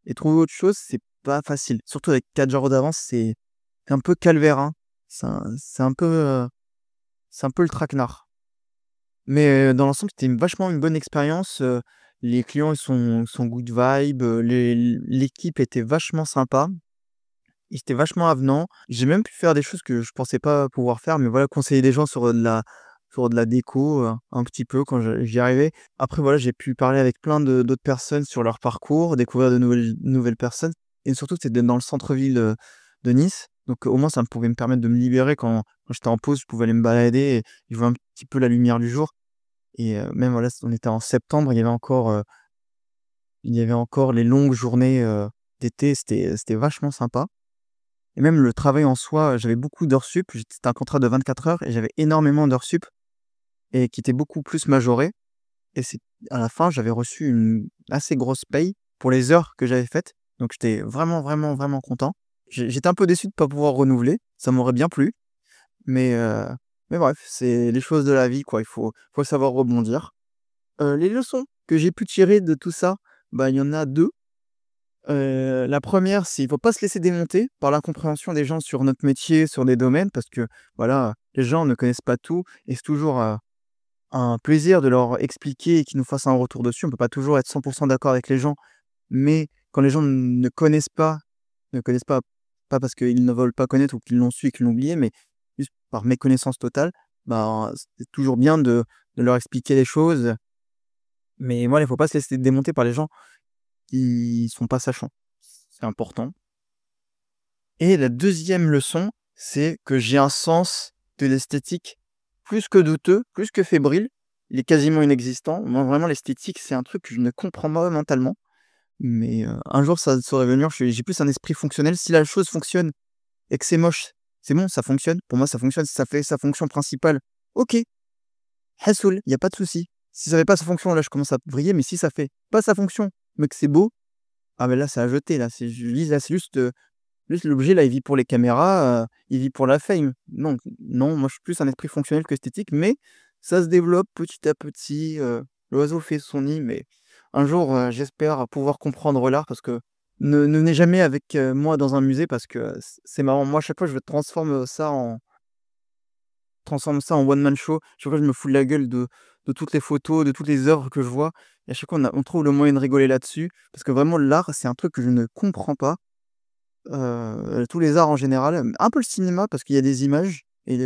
et trouver autre chose, c'est pas facile. Surtout avec 4 jours d'avance, c'est un peu calvaire, hein. C'est un peu le traquenard. Mais dans l'ensemble, c'était vachement une bonne expérience, les clients, ils sont good vibe, l'équipe était vachement sympa. Ils étaient vachement avenants. J'ai même pu faire des choses que je pensais pas pouvoir faire, mais voilà, conseiller des gens sur de la déco, un petit peu quand j'y arrivais. Après voilà, j'ai pu parler avec plein de d'autres personnes sur leur parcours, découvrir de nouvelles personnes et surtout c'était dans le centre-ville, de Nice. Donc au moins ça pouvait me permettre de me libérer quand j'étais en pause, je pouvais aller me balader et je vois un petit peu la lumière du jour et même voilà, on était en septembre, il y avait encore les longues journées, d'été, c'était vachement sympa. Et même le travail en soi, j'avais beaucoup d'heures sup. C'était un contrat de 24 heures et j'avais énormément d'heures sup et qui étaient beaucoup plus majorées et c'est à la fin, j'avais reçu une assez grosse paye pour les heures que j'avais faites. Donc j'étais vraiment, vraiment, vraiment content. J'étais un peu déçu de pas pouvoir renouveler, ça m'aurait bien plu, mais bref, c'est les choses de la vie, quoi. Il faut savoir rebondir. Les leçons que j'ai pu tirer de tout ça, bah, il y en a 2. La première, c'est il faut pas se laisser démonter par l'incompréhension des gens sur notre métier, sur des domaines parce que, voilà, les gens ne connaissent pas tout et c'est toujours, un plaisir de leur expliquer et qu'ils nous fassent un retour dessus. On peut pas toujours être 100 d'accord avec les gens, mais quand les gens ne connaissent pas, pas parce qu'ils ne veulent pas connaître ou qu'ils l'ont su et qu'ils l'ont oublié, mais juste par méconnaissance totale, bah, c'est toujours bien de leur expliquer les choses, mais voilà, il faut pas se laisser démonter par les gens qui sont pas sachants. C'est important. Et la deuxième leçon, c'est que j'ai un sens de l'esthétique plus que douteux, plus que fébrile. Il est quasiment inexistant. Moi, vraiment, l'esthétique, c'est un truc que je ne comprends pas mentalement. Mais un jour, ça saurait venir. J'ai plus un esprit fonctionnel. Si la chose fonctionne et que c'est moche, c'est bon, ça fonctionne. Pour moi, ça fonctionne. Si ça fait sa fonction principale, ok, hassoul, il n'y a pas de souci. Si ça fait pas sa fonction, là, je commence à vriller. Mais si ça fait pas sa fonction, mais que c'est beau, ah ben là, c'est à jeter. Là, là, c'est juste l'objet là, il vit pour les caméras, il vit pour la fame. Non, non, moi je suis plus un esprit fonctionnel qu'esthétique, mais ça se développe petit à petit, l'oiseau fait son nid, mais un jour, j'espère pouvoir comprendre l'art parce que ne venez jamais avec, moi dans un musée parce que, c'est marrant. Moi, à chaque fois, je transforme ça en one man show. Chaque fois, je me fous de la gueule de toutes les photos, de toutes les œuvres que je vois et à chaque fois, on trouve le moyen de rigoler là-dessus parce que vraiment l'art, c'est un truc que je ne comprends pas. Tous les arts en général, un peu le cinéma parce qu'il y a des images et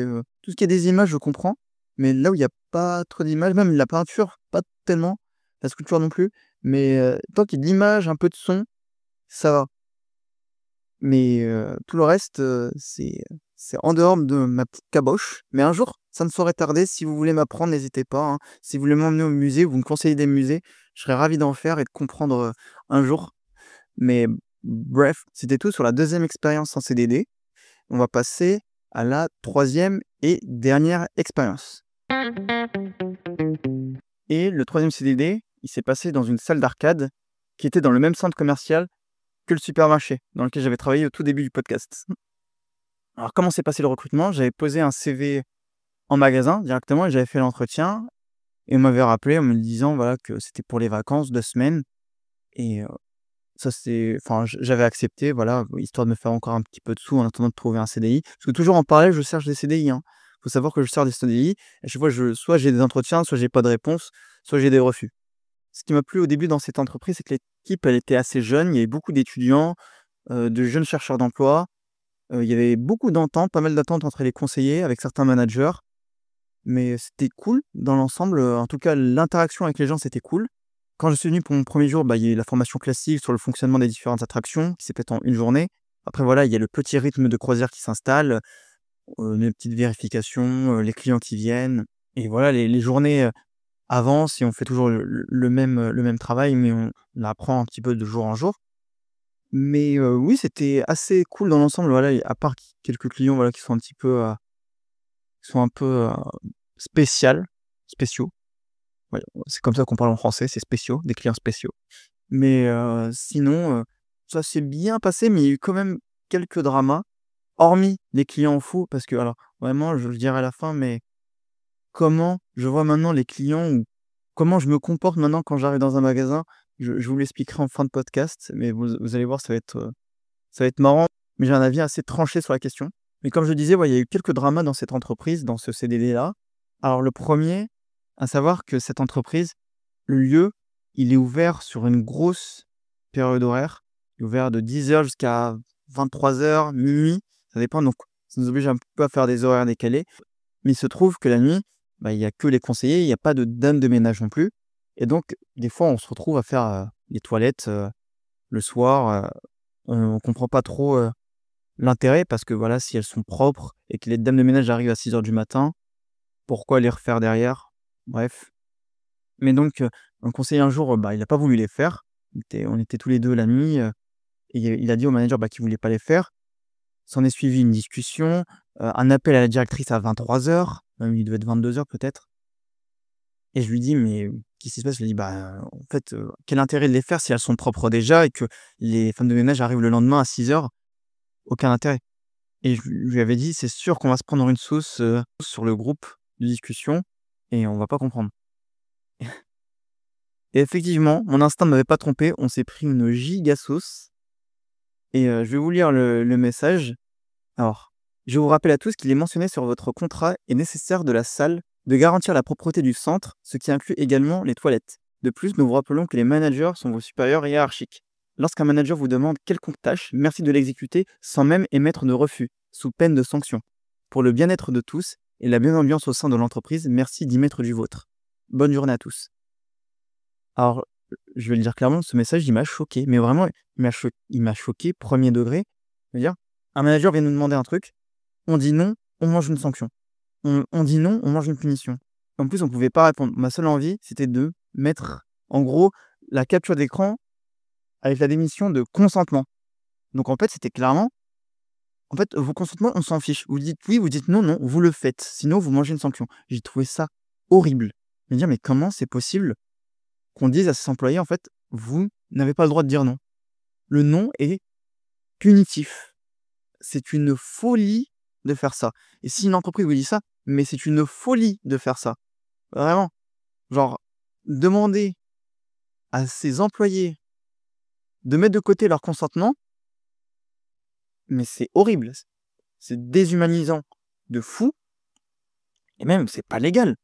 tout ce qui est des images, je comprends, mais là où il y a pas trop d'images, même la peinture, pas tellement, la sculpture non plus, mais tant qu'il y a de l'image, un peu de son, ça va. Mais tout le reste, c'est en dehors de ma petite caboche, mais un jour, ça ne saurait tarder. Si vous voulez m'apprendre, n'hésitez pas, hein. Si vous voulez m'emmener au musée, vous me conseillez des musées, je serais ravi d'en faire et de comprendre, un jour. Mais bref, c'était tout sur la deuxième expérience en CDD. On va passer à la troisième et dernière expérience. Et le troisième CDD, il s'est passé dans une salle d'arcade qui était dans le même centre commercial que le supermarché dans lequel j'avais travaillé au tout début du podcast. Alors comment s'est passé le recrutement? J'avais posé un CV en magasin directement et j'avais fait l'entretien et on m'avait rappelé en me disant voilà que c'était pour les vacances, 2 semaines et ça c'est enfin j'avais accepté voilà, histoire de me faire encore un petit peu de sous en attendant de trouver un CDI. Parce que toujours en parallèle, je cherche des CDI, hein. Faut savoir que je cherche des CDI et chaque fois soit j'ai des entretiens, soit j'ai pas de réponse, soit j'ai des refus. Ce qui m'a plu au début dans cette entreprise, c'est que l'équipe, elle était assez jeune. Il y avait beaucoup d'étudiants, de jeunes chercheurs d'emploi Il y avait beaucoup d'entente, pas mal d'attentes entre les conseillers avec certains managers, mais c'était cool dans l'ensemble, en tout cas l'interaction avec les gens, c'était cool. Quand je suis venu pour mon premier jour, bah, il y a eu la formation classique sur le fonctionnement des différentes attractions qui s'est faite en une journée. Après voilà, il y a le petit rythme de croisière qui s'installe, les petites vérifications, les clients qui viennent et voilà les journées, avancent et on fait toujours le même travail, mais on apprend un petit peu de jour en jour. Mais oui, c'était assez cool dans l'ensemble, voilà et à part quelques clients, voilà, qui sont un peu, spéciaux. Ouais, c'est comme ça qu'on parle en français, c'est spéciaux, des clients spéciaux. Mais sinon, ça s'est bien passé, mais il y a eu quand même quelques dramas, hormis les clients fous parce que alors vraiment, je le dirai à la fin, mais comment je vois maintenant les clients ou comment je me comporte maintenant quand j'arrive dans un magasin, je vous l'expliquerai en fin de podcast, mais vous allez voir, ça va être marrant, mais j'ai un avis assez tranché sur la question. Mais comme je disais, ouais, il y a eu quelques dramas dans cette entreprise, dans ce CDD-là. Alors le premier, à savoir que cette entreprise, le lieu, il est ouvert sur une grosse période horaire. Il est ouvert de 10 heures jusqu'à 23 heures, minuit, ça dépend, donc ça nous oblige un peu à faire des horaires décalés. Mais il se trouve que la nuit, bah, il y a que les conseillers, il y a pas de dame de ménage non plus et donc des fois, on se retrouve à faire, les toilettes, le soir, on comprend pas trop, l'intérêt parce que voilà, si elles sont propres et que les dames de ménage arrivent à 6 heures du matin, pourquoi les refaire derrière? Bref. Mais donc, un conseiller un jour, bah, il a pas voulu les faire. On était tous les 2 la nuit, et il a dit au manager, bah, qu'il voulait pas les faire. S'en est suivi une discussion, un appel à la directrice à 23 heures, même il devait être 22 heures peut-être et je lui dis: «Mais qu'est-ce qui se passe?» Je lui dis: «Bah, en fait, quel intérêt de les faire si elles sont propres déjà et que les femmes de ménage arrivent le lendemain à 6 heures? Aucun intérêt». Et je lui avais dit: «C'est sûr qu'on va se prendre une sauce, sur le groupe de discussion et on va pas comprendre». Et effectivement, mon instinct ne m'avait pas trompé, on s'est pris une giga sauce et je vais vous lire le message. Alors: «Je vous rappelle à tous qu'il est mentionné sur votre contrat et nécessaire de la salle de garantir la propreté du centre, ce qui inclut également les toilettes. De plus, nous vous rappelons que les managers sont vos supérieurs hiérarchiques. Lorsqu'un manager vous demande quelconque tâche, merci de l'exécuter sans même émettre de refus, sous peine de sanction. Pour le bien-être de tous et la bonne ambiance au sein de l'entreprise, merci d'y mettre du vôtre. Bonne journée à tous». Alors, je vais le dire clairement, ce message, il m'a choqué, mais vraiment, il m'a choqué premier degré. C'est-à-dire, un manager vient nous demander un truc, on dit non, on mange une sanction. On dit non, on mange une punition. En plus, on pouvait pas répondre. Ma seule envie, c'était de mettre, en gros, la capture d'écran avec la démission de consentement. Donc en fait, c'était clairement, en fait, vos consentements, on s'en fiche. Vous dites oui, vous dites non, non, vous le faites. Sinon, vous mangez une sanction. J'ai trouvé ça horrible. Je me dire, mais comment c'est possible qu'on dise à ses employés, en fait, vous n'avez pas le droit de dire non. Le non est punitif. C'est une folie de faire ça. Et si une entreprise vous dit ça, mais c'est une folie de faire ça. Vraiment. Genre, demander à ses employés de mettre de côté leur consentement, mais c'est horrible. C'est déshumanisant de fou. Et même, c'est pas légal.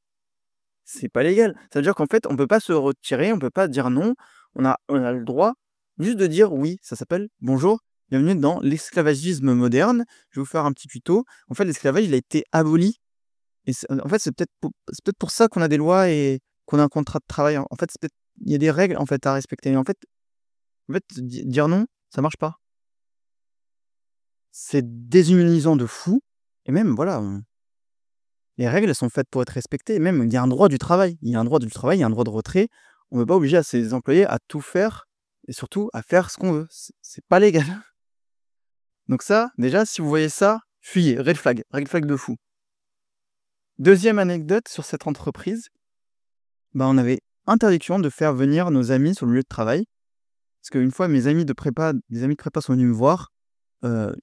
C'est pas légal. Ça veut dire qu'en fait, on peut pas se retirer, on peut pas dire non. On a le droit juste de dire oui. Ça s'appelle bonjour, bienvenue dans l'esclavagisme moderne. Je vais vous faire un petit tuto. En fait, l'esclavage, il a été aboli. Et en fait, c'est peut-être pour ça qu'on a des lois et qu'on a un contrat de travail. En fait, c'est peut-être, il y a des règles en fait à respecter. Et en fait, dire non, ça marche pas. C'est déshumanisant de fou. Et même, voilà, les règles, elles sont faites pour être respectées. Même, il y a un droit du travail. Il y a un droit du travail, il y a un droit de retrait. On ne peut pas obliger à ses employés à tout faire et surtout à faire ce qu'on veut. C'est pas légal. Donc ça, déjà, si vous voyez ça, fuyez. Red flag de fou. Deuxième anecdote sur cette entreprise, bah, on avait interdiction de faire venir nos amis sur le lieu de travail. Parce qu'une fois, des amis de prépa sont venus me voir.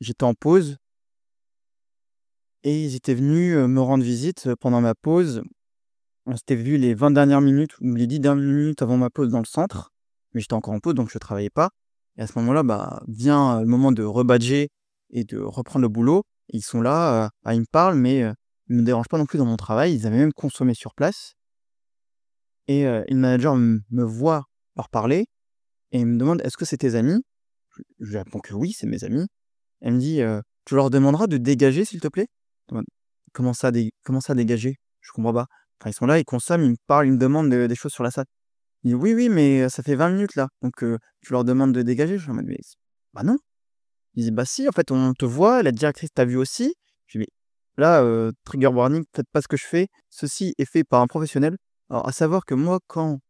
J'étais en pause et ils étaient venus me rendre visite pendant ma pause. On s'était vu les 20 dernières minutes ou les 10 dernières minutes avant ma pause dans le centre, mais j'étais encore en pause donc je travaillais pas et à ce moment-là, bah, vient, le moment de rebadger et de reprendre le boulot. Ils sont là, ils me parlent mais ils me dérangent pas non plus dans mon travail. Ils avaient même consommé sur place et une manager me voit leur parler et me demande: «Est-ce que c'est tes amis?» Je lui réponds que oui, c'est mes amis. Elle me dit: Tu leur demanderas de dégager, s'il te plaît?» En mode: comment ça dégager? Je comprends pas. Enfin, ils sont là, ils consomment, ils me parlent, ils me demandent des choses sur la salle. Il dit: «Oui, oui, mais ça fait 20 minutes là, donc tu leur demandes de dégager?» Je suis en mode: «Mais bah non!» Il dit: «Bah si, en fait, on te voit, la directrice t'a vu aussi». Je dis: «Mais là, trigger warning, faites pas ce que je fais. Ceci est fait par un professionnel». Alors à savoir que moi, quand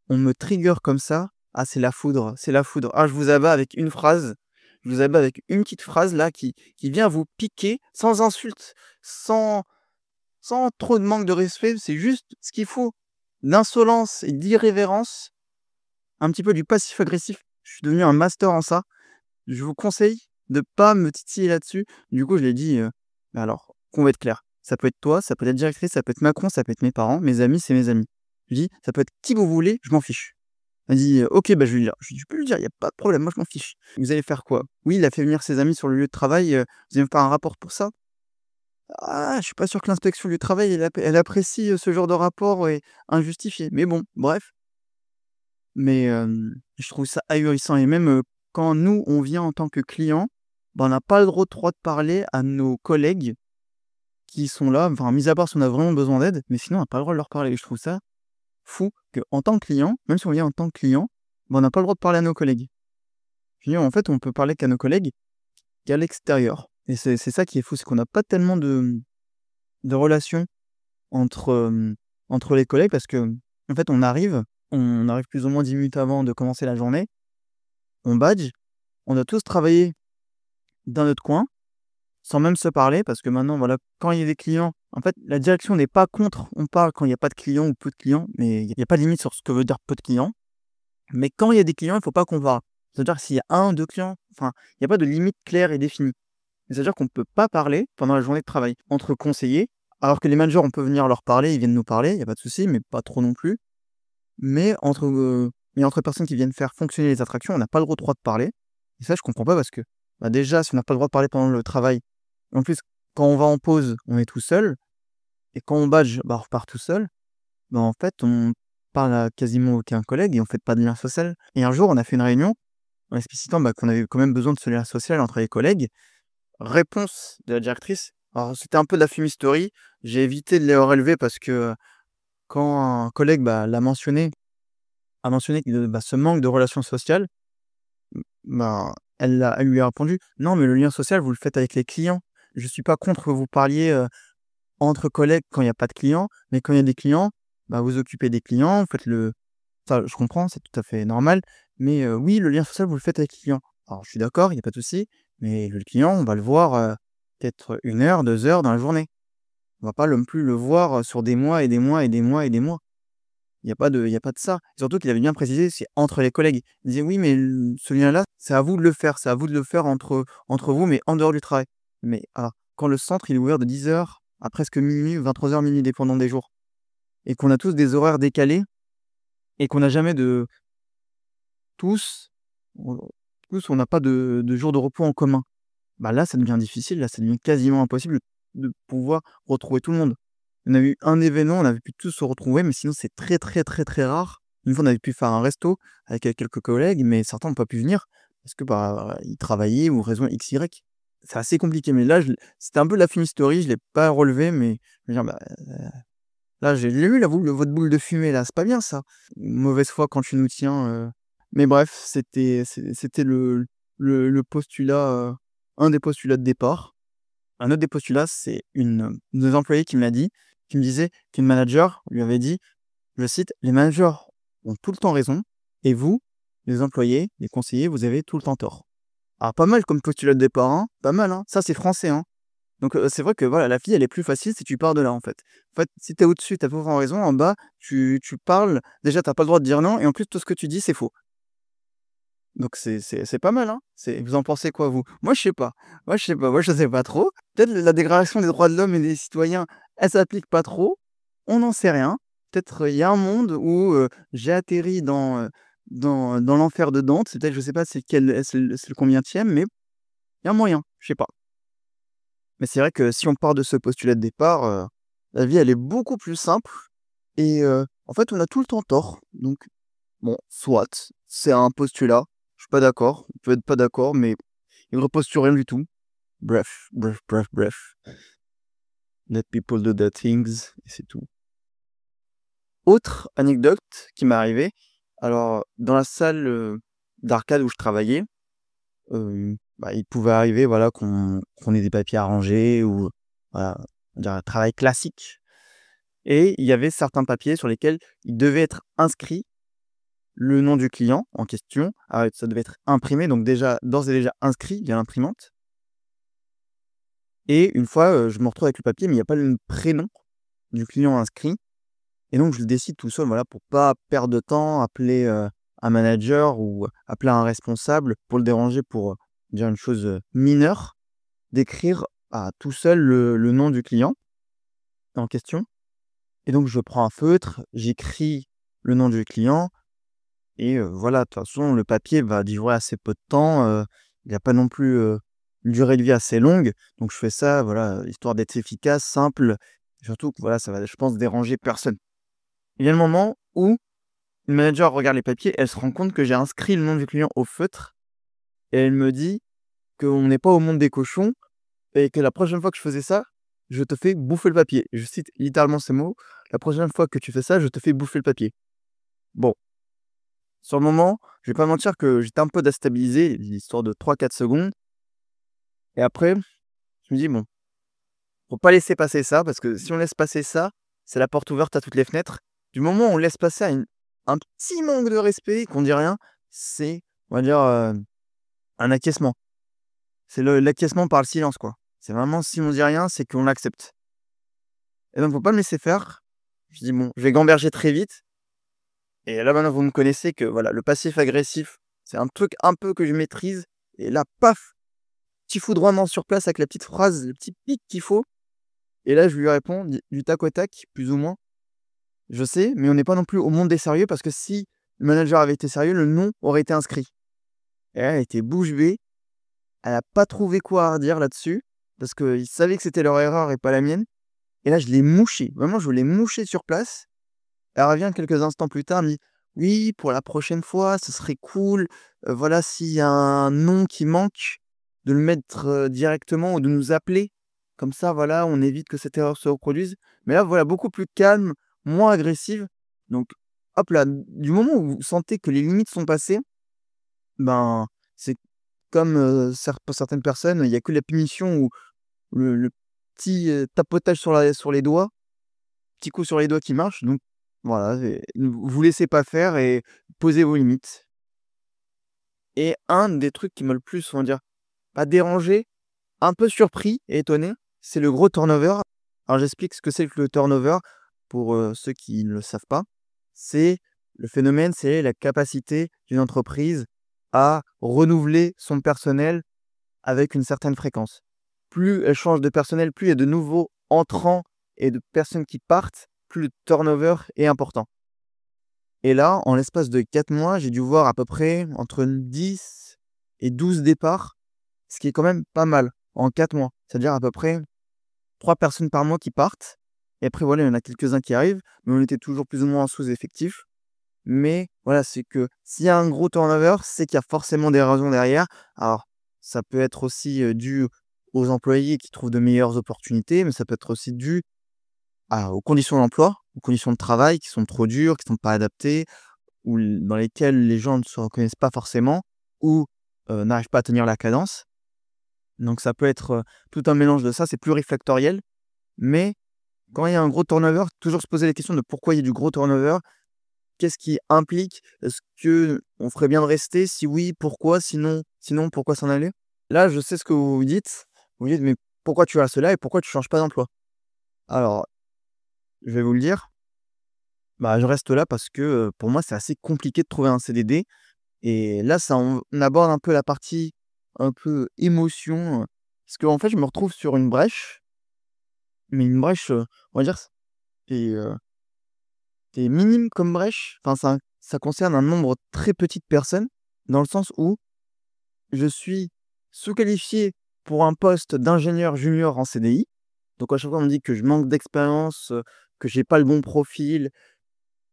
on me trigger comme ça, ah c'est la foudre, c'est la foudre. Ah je vous abats avec une phrase, je vous abats avec une petite phrase là qui vient vous piquer sans insulte, sans trop de manque de respect, c'est juste ce qu'il faut. D'insolence et d'irrévérence, un petit peu du passif agressif. Je suis devenu un master en ça. Je vous conseille de pas me titiller là-dessus. Du coup, je lui ai dit, «Mais alors, qu'on va être clair, ça peut être toi, ça peut être la directrice, ça peut être Macron, ça peut être mes parents, mes amis, c'est mes amis». Je lui ai dit: «Ça peut être qui vous voulez, je m'en fiche». Elle m'a dit: «OK, bah, je vais lui dire». Je lui ai dit: «Je peux lui dire, il y a pas de problème, moi je m'en fiche». «Vous allez faire quoi?» «Oui, il a fait venir ses amis sur le lieu de travail, vous allez me faire un rapport pour ça?» «Ah, je suis pas sûr que l'inspection du travail, elle apprécie, ce genre de rapport et injustifié». Mais bon, bref. Mais je trouve ça ahurissant et même, quand nous, on vient en tant que client, bah, on n'a pas le droit de parler à nos collègues qui sont là, enfin, mis à part si on a vraiment besoin d'aide, mais sinon on n'a pas le droit de leur parler et je trouve ça fou qu'en tant que client, même si on vient en tant que client, bah, on n'a pas le droit de parler à nos collègues. Je veux dire, en fait, on peut parler qu'à nos collègues qu'à l'extérieur et c'est ça qui est fou, c'est qu'on n'a pas tellement de relations entre, entre les collègues parce qu'en fait, on arrive plus ou moins 10 minutes avant de commencer la journée, on badge, on a tous travaillé dans notre coin, sans même se parler parce que maintenant, voilà, quand il y a des clients en fait, la direction n'est pas contre, on parle quand il y a pas de clients ou peu de clients, mais il y a pas de limite sur ce que veut dire peu de clients. Mais quand il y a des clients, il faut pas qu'on parle. C'est-à-dire que s'il y a 1 2 clients, enfin, il y a pas de limite claire et définie. C'est-à-dire qu'on ne peut pas parler pendant la journée de travail entre conseillers, alors que les managers, on peut venir leur parler, ils viennent nous parler, il y a pas de souci, mais pas trop non plus. Mais entre personnes qui viennent faire fonctionner les attractions, on n'a pas le droit de parler et ça, je comprends pas parce que, bah, déjà, si on n'a pas le droit de parler pendant le travail, en plus, quand on va en pause, on est tout seul et quand on badge, bah, on repart tout seul. Bah, en fait, on parle à quasiment aucun collègue et on fait pas de lien social et un jour, on a fait une réunion en explicitant, bah, qu'on avait quand même besoin de ce lien social entre les collègues. Réponse de la directrice, alors c'était un peu de la fumisterie, j'ai évité de les relever parce que, quand un collègue, bah, a mentionné que, bah, ce manque de relations sociales, bah, elle lui a répondu: «Non, mais le lien social, vous le faites avec les clients. Je suis pas contre que vous parliez, entre collègues quand il y a pas de clients, mais quand il y a des clients, bah, vous occupez des clients, vous faites le». Ça, je comprends, c'est tout à fait normal, mais oui, le lien social, vous le faites avec les clients. Alors je suis d'accord, il y a pas de souci, mais le client, on va le voir, peut-être 1 heure, 2 heures dans la journée. On va pas non plus le voir, sur des mois et des mois et des mois et des mois. Il y a pas de ça. Surtout qu'il avait bien précisé, c'est entre les collègues. Il disait: «Oui, mais ce lien-là, c'est à vous de le faire, c'est à vous de le faire entre vous, mais en dehors du travail». Mais alors, quand le centre, il est ouvert de 10 heures à presque minuit, 23 heures minuit, dépendant des jours et qu'on a tous des horaires décalés et qu'on n'a jamais de tous on on n'a pas de jours de repos en commun. Bah, là, ça devient difficile, là, ça devient quasiment impossible de pouvoir retrouver tout le monde. On a eu un événement, on avait pu tous se retrouver, mais sinon c'est très, très, très, très rare. Une fois, on avait pu faire un resto avec, quelques collègues, mais certains n'ont pas pu venir parce que, bah, ils travaillaient ou raison X, Y. C'est assez compliqué, mais là, c'était un peu de la fumisterie, je l'ai pas relevé, mais je veux dire, bah, là, j'ai lu la boule votre boule de fumée là, c'est pas bien ça. Mauvaise foi quand tu nous tiens, mais bref, c'était le postulat, un des postulats de départ. Un autre des postulats, c'est une des employées qui me disait qu'une manager lui avait dit, je cite: «Les managers ont tout le temps raison et vous, les employés, les conseillers, vous avez tout le temps tort». Alors pas mal comme postulat de départ, hein, pas mal, hein. Ça, c'est français, hein. Donc c'est vrai que voilà, la vie, elle est plus facile si tu pars de là, en fait. En fait, si tu es au-dessus, tu as toujours raison, en bas, tu parles, déjà, tu as pas le droit de dire non et en plus, tout ce que tu dis, c'est faux. Donc c'est pas mal, hein. Vous en pensez quoi, vous? Moi, je sais pas. Moi, je sais pas trop. Peut-être la Déclaration des droits de l'homme et des citoyens, elle s'applique pas trop. On n'en sait rien. Peut-être, il y a un monde où, j'ai atterri dans l'enfer de Dante. C'est peut-être, je sais pas c'est le combientième, mais il y a un moyen, je sais pas. Mais c'est vrai que si on part de ce postulat de départ, la vie, elle est beaucoup plus simple et en fait, on a tout le temps tort. Donc bon, soit, c'est un postulat. Je suis pas d'accord. On peut être pas d'accord, mais il repose sur rien du tout. Bref. Let people do their things et c'est tout. Autre anecdote qui m'est arrivée, alors dans la salle, d'arcade où je travaillais, il pouvait arriver, voilà, qu'on ait des papiers à ranger ou voilà, on va dire un travail classique et il y avait certains papiers sur lesquels il devait être inscrit le nom du client en question. Ça devait être imprimé, donc déjà, d'ores et déjà inscrit via l'imprimante et une fois, je me retrouve avec le papier, mais il y a pas le prénom du client inscrit et donc je le décide tout seul, voilà, pour pas perdre de temps, appeler, un manager ou appeler un responsable pour le déranger pour, dire une chose, mineure, d'écrire, tout seul le nom du client en question et donc je prends un feutre, j'écris le nom du client et voilà, de toute façon, le papier va durer assez peu de temps, il y a pas non plus, une durée de vie assez longue, donc je fais ça, voilà, histoire d'être efficace, simple, surtout que voilà, ça va, je pense, déranger personne. Il y a le moment où le manager regarde les papiers, elle se rend compte que j'ai inscrit le nom du client au feutre et elle me dit qu'on n'est pas au monde des cochons et que la prochaine fois que je faisais ça, je te fais bouffer le papier. Je cite littéralement ces mots: «La prochaine fois que tu fais ça, je te fais bouffer le papier». Bon, sur le moment, je vais pas mentir que j'étais un peu déstabilisé, l'histoire de 3 4 secondes et après, je me dis: «Bon, faut pas laisser passer ça parce que si on laisse passer ça, c'est la porte ouverte à toutes les fenêtres». Du moment où on laisse passer un petit manque de respect, qu'on dit rien, c'est, on va dire, un acquiescement. C'est l'acquiescement par le silence, quoi. C'est vraiment si on dit rien, c'est qu'on l'accepte et donc faut pas me laisser faire. Je dis: «Bon, je vais gamberger très vite» et là, maintenant, vous me connaissez que voilà, le passif agressif, c'est un truc un peu que je maîtrise et là, paf, petit foudroiement sur place avec la petite phrase, le petit pic qu'il faut et là, je lui réponds du tac au tac, plus ou moins: «Je sais, mais on n'est pas non plus au monde des sérieux parce que si le manager avait été sérieux, le nom aurait été inscrit» et là, elle était bouche bée. Elle a pas trouvé quoi à redire là-dessus, parce qu'ils savaient que c'était leur erreur et pas la mienne et là, je l'ai mouchée, vraiment je l'ai mouchée sur place. Elle revient quelques instants plus tard, elle me dit: «Oui, pour la prochaine fois, ce serait cool, voilà, s'il y a un nom qui manque, de le mettre, directement ou de nous appeler. Comme ça, voilà, on évite que cette erreur se reproduise». Mais là, voilà, beaucoup plus calme, moins agressive. Donc hop là, du moment où vous sentez que les limites sont passées, ben, c'est comme, pour certaines personnes, il y a que la punition ou le petit, tapotage sur les doigts, petit coup sur les doigts qui marche, donc voilà, vous laissez pas faire et posez vos limites et un des trucs qui m'a le plus, on va dire, pas dérangé, un peu surpris et étonné, c'est le gros turnover. Alors j'explique ce que c'est que le turnover pour, ceux qui ne le savent pas. C'est le phénomène, c'est la capacité d'une entreprise à renouveler son personnel avec une certaine fréquence. Plus elle change de personnel, plus il y a de nouveaux entrants et de personnes qui partent, plus le turnover est important. Et là, en l'espace de 4 mois, j'ai dû voir à peu près entre 10 et 12 départs, ce qui est quand même pas mal en 4 mois. C'est-à-dire à peu près 3 personnes par mois qui partent et après voilà, il y en a quelques-uns qui arrivent, mais on était toujours plus ou moins en sous-effectif. Mais voilà, c'est que s'il y a un gros turnover, c'est qu'il y a forcément des raisons derrière. Alors, ça peut être aussi, dû aux employés qui trouvent de meilleures opportunités, mais ça peut être aussi dû aux conditions d'emploi, aux conditions de travail qui sont trop dures, qui sont pas adaptées ou dans lesquelles les gens ne se reconnaissent pas forcément ou, n'arrivent pas à tenir la cadence. Donc ça peut être, tout un mélange de ça, c'est plurifactoriel. Mais quand il y a un gros turnover, toujours se poser la question de pourquoi il y a du gros turnover. Qu'est-ce qui implique? Est-ce qu'on ferait bien de rester? Si oui, pourquoi? Sinon pourquoi s'en aller? Là, je sais ce que vous vous dites. Vous vous dites: «Mais pourquoi tu restes là et pourquoi tu changes pas d'emploi?» Alors, je vais vous le dire, je reste là parce que, pour moi, c'est assez compliqué de trouver un CDD et là, ça on aborde un peu la partie un peu émotion, parce qu'en fait, je me retrouve sur une brèche, mais une brèche, on va dire, c'est, c'est minime comme brèche. Enfin, ça concerne un nombre très petit de personnes, dans le sens où je suis sous-qualifié pour un poste d'ingénieur junior en CDI. Donc à chaque fois, on me dit que je manque d'expérience, que j'ai pas le bon profil,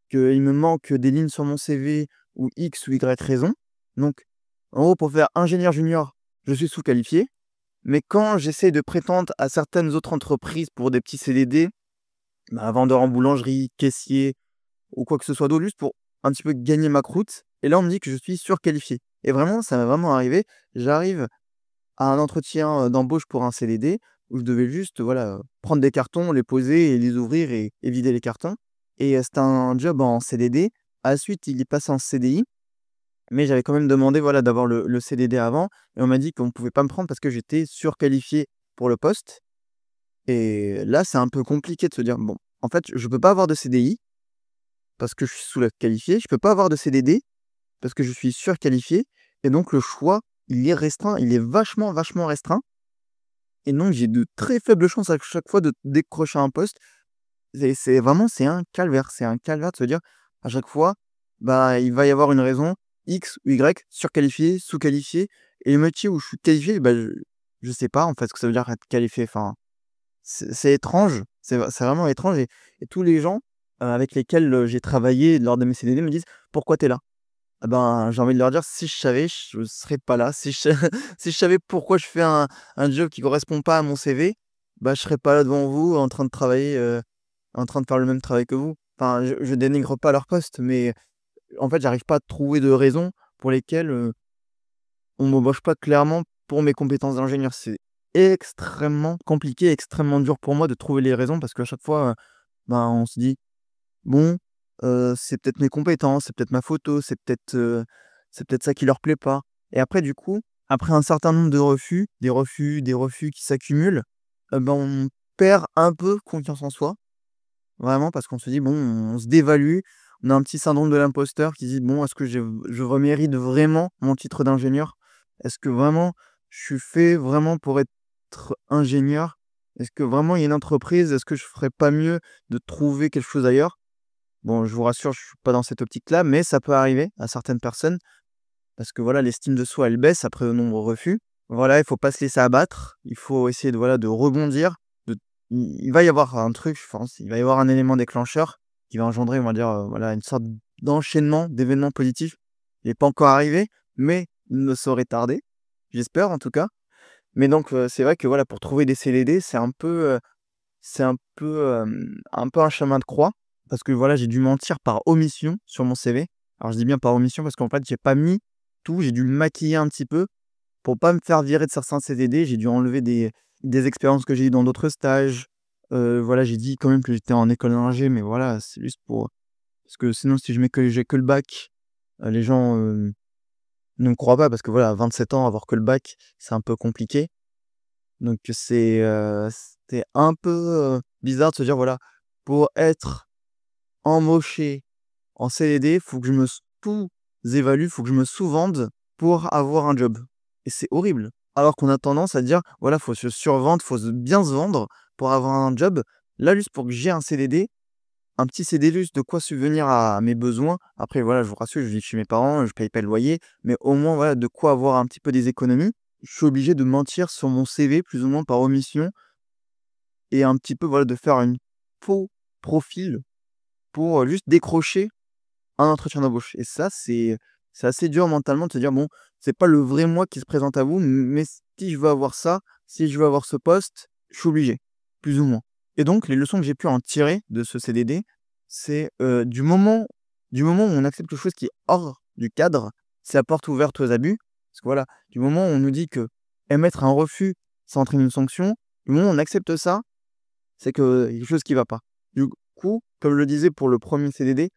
qu'il me manque des lignes sur mon CV ou X ou Y raison. Donc, en gros, pour faire ingénieur junior, je suis sous-qualifié. Mais quand j'essaie de prétendre à certaines autres entreprises pour des petits CDD, bah, vendeur en boulangerie, caissier ou quoi que ce soit d'autre, juste pour un petit peu gagner ma croûte et là, on me dit que je suis surqualifié et vraiment, ça m'est vraiment arrivé. J'arrive à un entretien, d'embauche pour un CDD où je devais juste, voilà, prendre des cartons, les poser et les ouvrir et vider les cartons et c'était un job en CDD. À la suite, il est passé en CDI, mais j'avais quand même demandé, voilà, d'avoir le CDD avant et on m'a dit qu'on ne pouvait pas me prendre parce que j'étais surqualifié pour le poste et là, c'est un peu compliqué de se dire: «Bon, en fait, je peux pas avoir de CDI parce que je suis sous-qualifié, je peux pas avoir de CDD parce que je suis surqualifié et donc le choix, il est restreint, il est vachement, vachement restreint et donc j'ai de très faibles chances à chaque fois de décrocher un poste. C'est vraiment c'est un calvaire de se dire à chaque fois, bah, il va y avoir une raison X ou Y, surqualifié, sous-qualifié et le métier où je suis qualifié, bah, je sais pas en fait ce que ça veut dire être qualifié. Enfin, c'est étrange, c'est vraiment étrange et tous les gens, avec lesquels, j'ai travaillé lors de mes CDD me disent: «Pourquoi tu es là?» Ah ben, j'ai envie de leur dire: «Si je savais, je serais pas là. Si je sa si je savais pourquoi je fais un job qui correspond pas à mon CV, bah, je serais pas là devant vous en train de travailler, en train de faire le même travail que vous». Enfin, je dénigre pas leur poste, mais en fait, j'arrive pas à trouver de raisons pour lesquelles, on m'embauche pas clairement pour mes compétences d'ingénieur. C'est extrêmement compliqué, extrêmement dur pour moi de trouver les raisons parce qu'à chaque fois, ben, on se dit: «Bon, c'est peut-être mes compétences, c'est peut-être ma photo, c'est peut-être ça qui leur plaît pas» et après du coup, après un certain nombre de refus, des refus qui s'accumulent, ben, on perd un peu confiance en soi. Vraiment parce qu'on se dit: «Bon», on se dévalue, on a un petit syndrome de l'imposteur qui dit: «Bon, est-ce que je mérite vraiment mon titre d'ingénieur? Est-ce que vraiment je suis fait vraiment pour être ingénieur? Est-ce que vraiment il y a une entreprise? Est-ce que je ferais pas mieux de trouver quelque chose ailleurs?» Bon, je vous rassure, je suis pas dans cette optique-là, mais ça peut arriver à certaines personnes parce que voilà, l'estime de soi, elle baisse après de nombreux refus. Voilà, il faut pas se laisser abattre, il faut essayer de, voilà, de rebondir, de il va y avoir un truc, je pense, il va y avoir un élément déclencheur qui va engendrer, on va dire, voilà, une sorte d'enchaînement d'événements positifs. Il est pas encore arrivé, mais il ne saurait tarder, j'espère en tout cas. Mais donc, c'est vrai que voilà, pour trouver des CDD, un peu un chemin de croix parce que voilà, j'ai dû mentir par omission sur mon CV. Alors je dis bien par omission parce qu'en fait, j'ai pas mis tout, j'ai dû le maquiller un petit peu pour pas me faire virer de certains CDD. J'ai dû enlever des expériences que j'ai eues dans d'autres stages. Voilà, j'ai dit quand même que j'étais en école d'ingé, mais voilà, c'est juste pour parce que sinon si je mets que j'ai que le bac, les gens, ne me croient pas parce que voilà, à 27 ans, avoir que le bac, c'est un peu compliqué. Donc c'était un peu, bizarre de se dire voilà, pour être embauché en CDD, faut que je me sous-évalue, faut que je me sous-vende pour avoir un job et c'est horrible. Alors qu'on a tendance à dire: «Voilà, faut se survendre, faut bien se vendre pour avoir un job». Là, juste pour que j'ai un CDD, un petit CDD, juste de quoi subvenir à mes besoins. Après voilà, je vous rassure, je vis chez mes parents, je paye pas le loyer, mais au moins voilà, de quoi avoir un petit peu des économies. Je suis obligé de mentir sur mon CV plus ou moins par omission et un petit peu, voilà, de faire une faux profil pour, juste décrocher un entretien d'embauche et ça, c'est assez dur mentalement de se dire: «Bon, c'est pas le vrai moi qui se présente à vous, mais si je veux avoir ça, si je veux avoir ce poste, je suis obligé», plus ou moins et donc les leçons que j'ai pu en tirer de ce CDD, c'est, du moment où on accepte quelque chose qui est hors du cadre, c'est la porte ouverte aux abus. Parce que voilà, du moment où on nous dit que émettre un refus, ça entraîne une sanction, du moment où on accepte ça, c'est qu'il y a quelque chose qui va pas. Du coup, comme je le disais pour le premier CDD,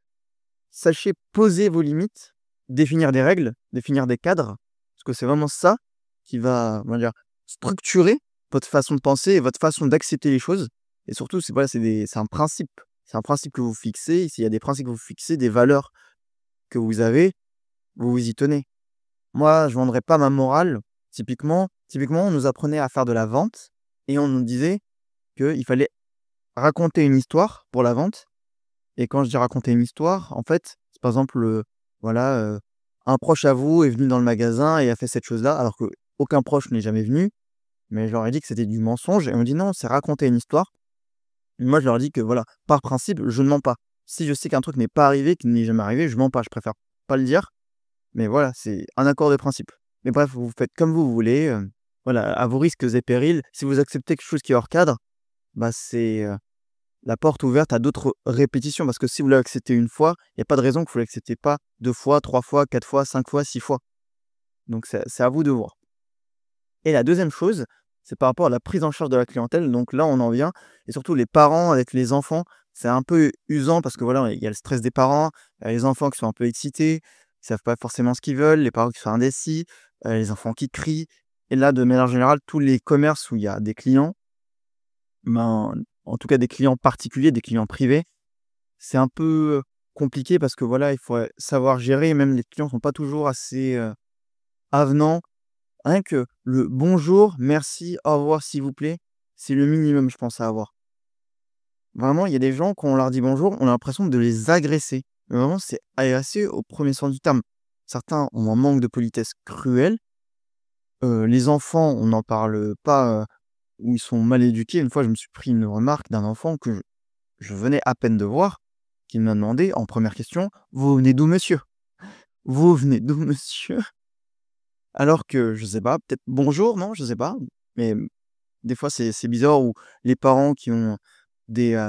sachez poser vos limites, définir des règles, définir des cadres, parce que c'est vraiment ça qui va, on va dire, structurer votre façon de penser et votre façon d'accepter les choses et surtout, c'est voilà, c'est un principe. C'est un principe que vous fixez, s'il y a des principes que vous fixez, des valeurs que vous avez, vous vous y tenez. Moi, je vendrais pas ma morale. Typiquement, on nous apprenait à faire de la vente et on nous disait qu'il fallait raconter une histoire pour la vente et quand je dis raconter une histoire, en fait, c'est par exemple, voilà, un proche à vous est venu dans le magasin et a fait cette chose-là, alors qu'aucun proche n'est jamais venu, mais je leur ai dit que c'était du mensonge et on me dit: «Non, c'est raconter une histoire». Moi, je leur dis que voilà, par principe, je ne mens pas. Si je sais qu'un truc n'est pas arrivé, qu'il n'est jamais arrivé, je mens pas, je préfère pas le dire, mais voilà, c'est un accord de principe. Mais bref, vous faites comme vous voulez, voilà, à vos risques et périls. Si vous acceptez quelque chose qui est hors cadre, bah, c'est, la porte ouverte à d'autres répétitions. Parce que si vous l'acceptez une fois, il y a pas de raison que vous l'acceptez pas 2 fois, 3 fois, 4 fois, 5 fois, 6 fois. Donc c'est à vous de voir. Et la deuxième chose, c'est par rapport à la prise en charge de la clientèle. Donc là, on en vient et surtout les parents avec les enfants, c'est un peu usant parce que voilà, il y a le stress des parents, il y a les enfants qui sont un peu excités, ils savent pas forcément ce qu'ils veulent, les parents qui sont indécis, les enfants qui crient et là, de manière générale, tous les commerces où il y a des clients, ben, en tout cas des clients particuliers, des clients privés, c'est un peu compliqué parce que voilà, il faut, savoir gérer. Même les clients sont pas toujours assez, avenants. Rien que le «bonjour», «merci», «au revoir», «s'il vous plaît», c'est le minimum, je pense, à avoir. Vraiment, il y a des gens, quand on leur dit «bonjour», on a l'impression de les agresser. Mais vraiment, c'est agresser au premier sens du terme. Certains ont un manque de politesse cruel. Les enfants, on n'en parle pas, où ils sont mal éduqués. Une fois, je me suis pris une remarque d'un enfant que je venais à peine de voir, qui m'a demandé en première question: «Vous venez d'où monsieur? Vous venez d'où monsieur?» Alors que je sais pas, peut-être «bonjour», non, je sais pas, mais des fois, c'est bizarre ou les parents qui ont des,